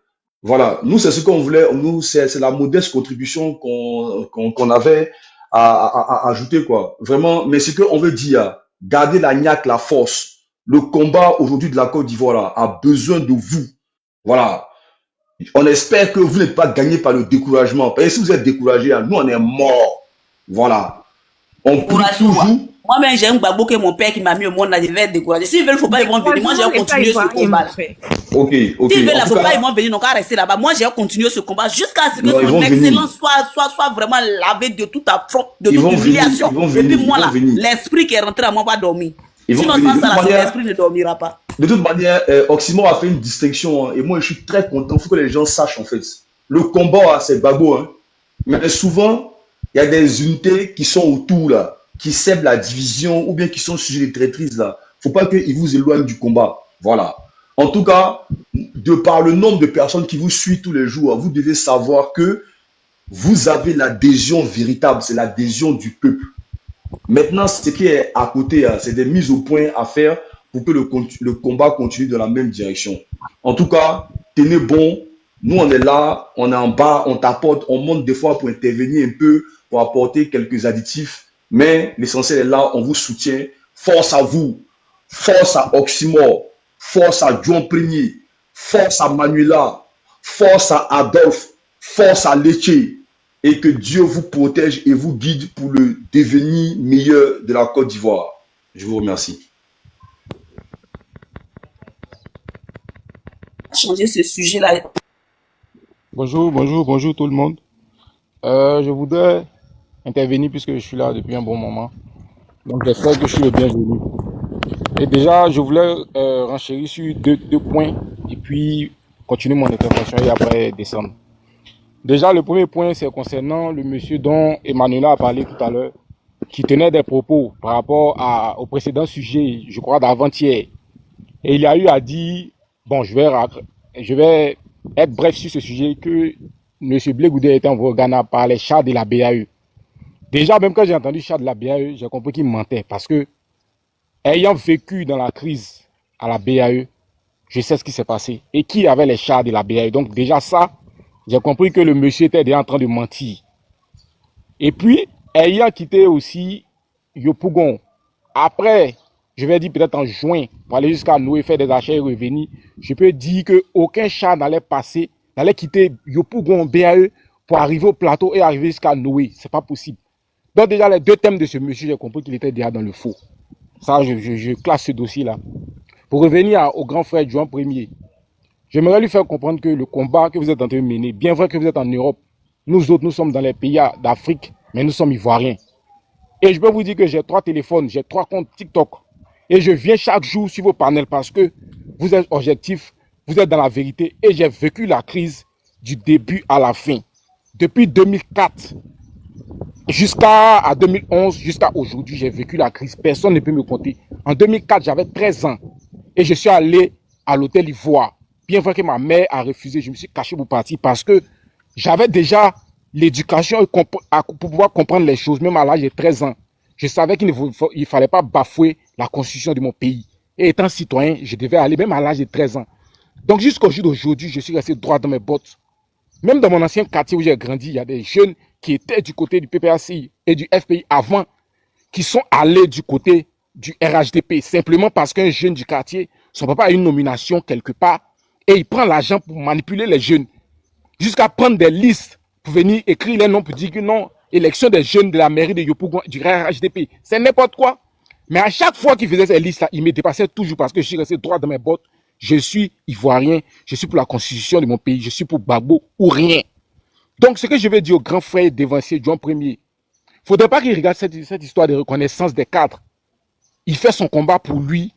Voilà, nous, c'est ce qu'on voulait, nous, c'est la modeste contribution qu'on avait à ajouter, quoi. Vraiment, mais ce qu'on veut dire, garder la niaque, la force. Le combat aujourd'hui de la Côte d'Ivoire là, a besoin de vous. Voilà. On espère que vous n'êtes pas gagné par le découragement. Parce que si vous êtes découragé, nous, on est morts. Voilà. On prie toujours. Moi-même, j'ai un Gbagbo que mon père qui m'a mis au monde là, je vais être découragé. S'ils veulent, il ne faut pas, ils vont venir. Moi, j'ai continué ce combat. Ok. S'ils veulent, il ne faut pas, ils vont venir. Donc, à rester là-bas. Moi, j'ai continué ce combat jusqu'à ce que son excellence soit vraiment lavé de toute affront, de toute humiliation. Et puis, moi, là, l'esprit qui est rentré à moi va dormir. Sinon, sans ça, l'esprit ne dormira pas. De toute manière, Oxymore a fait une distinction. Hein, et moi, je suis très content. Il faut que les gens sachent, en fait. Le combat, c'est Gbagbo. Hein, mais souvent, il y a des unités qui sont autour, là, qui sèment la division ou bien qui sont sujets de traîtrise, là. Faut pas qu'ils vous éloignent du combat. Voilà. En tout cas, de par le nombre de personnes qui vous suivent tous les jours, vous devez savoir que vous avez l'adhésion véritable. C'est l'adhésion du peuple. Maintenant, ce qui est à côté, c'est des mises au point à faire pour que le combat continue dans la même direction. En tout cas, tenez bon. Nous, on est là, on est en bas, on t'apporte, on monte des fois pour intervenir un peu, pour apporter quelques additifs. Mais l'essentiel est là, on vous soutient. Force à vous, force à Oxymore, force à John Premier, force à Manuela, force à Adolphe, force à Leche. Et que Dieu vous protège et vous guide pour le devenir meilleur de la Côte d'Ivoire. Je vous remercie. Changer ce sujet-là. Bonjour tout le monde. Je voudrais intervenir puisque je suis là depuis un bon moment. Donc j'espère que je suis le bienvenu. Et déjà, je voulais renchérir sur deux points et puis continuer mon intervention et après descendre. Déjà, le premier point, c'est concernant le monsieur dont Emmanuela a parlé tout à l'heure, qui tenait des propos par rapport au précédent sujet, je crois d'avant-hier. Et il a eu à dire, bon, je vais être bref sur ce sujet, que M. Blé Goudé était envoyé au Ghana par les chars de la BAE. Déjà, même quand j'ai entendu chars de la BAE, j'ai compris qu'il mentait, parce que, ayant vécu dans la crise à la BAE, je sais ce qui s'est passé. Et qui avait les chars de la BAE. Donc déjà ça, j'ai compris que le monsieur était déjà en train de mentir. Et puis, ayant quitté aussi Yopougon, après, je vais dire peut-être en juin, pour aller jusqu'à Noé, faire des achats et revenir, je peux dire qu'aucun char n'allait quitter Yopougon, BAE, pour arriver au plateau et arriver jusqu'à Noé. C'est pas possible. Donc déjà, les deux thèmes de ce monsieur, j'ai compris qu'il était déjà dans le faux. Ça, je classe ce dossier-là. Pour revenir au grand frère Juan Premier, j'aimerais lui faire comprendre que le combat que vous êtes en train de mener, bien vrai que vous êtes en Europe, nous autres, nous sommes dans les pays d'Afrique, mais nous sommes ivoiriens. Et je peux vous dire que j'ai 3 téléphones, j'ai 3 comptes TikTok. Et je viens chaque jour sur vos panels parce que vous êtes objectifs, vous êtes dans la vérité. Et j'ai vécu la crise du début à la fin. Depuis 2004 jusqu'à 2011, jusqu'à aujourd'hui, j'ai vécu la crise. Personne ne peut me compter. En 2004, j'avais 13 ans. Et je suis allé à l'hôtel Ivoire. Bien vrai que ma mère a refusé, je me suis caché pour partir parce que j'avais déjà l'éducation pour pouvoir comprendre les choses, même à l'âge de 13 ans. Je savais qu'il ne fallait pas bafouer la constitution de mon pays. Et étant citoyen, je devais aller même à l'âge de 13 ans. Donc jusqu'au jour d'aujourd'hui, je suis resté droit dans mes bottes. Même dans mon ancien quartier où j'ai grandi, il y a des jeunes qui étaient du côté du PPACI et du FPI avant, qui sont allés du côté du RHDP, simplement parce qu'un jeune du quartier, son papa a une nomination quelque part, et il prend l'argent pour manipuler les jeunes, jusqu'à prendre des listes pour venir écrire les noms pour dire que non, élection des jeunes de la mairie de Yopougon, du RHDP. C'est n'importe quoi. Mais à chaque fois qu'il faisait ces listes-là, il me dépassait toujours parce que je suis resté droit dans mes bottes. Je suis ivoirien, je suis pour la constitution de mon pays, je suis pour Gbagbo ou rien. Donc, ce que je vais dire au grand frère d'évancier John Ier, il ne faudrait pas qu'il regarde cette histoire de reconnaissance des cadres. Il fait son combat pour lui,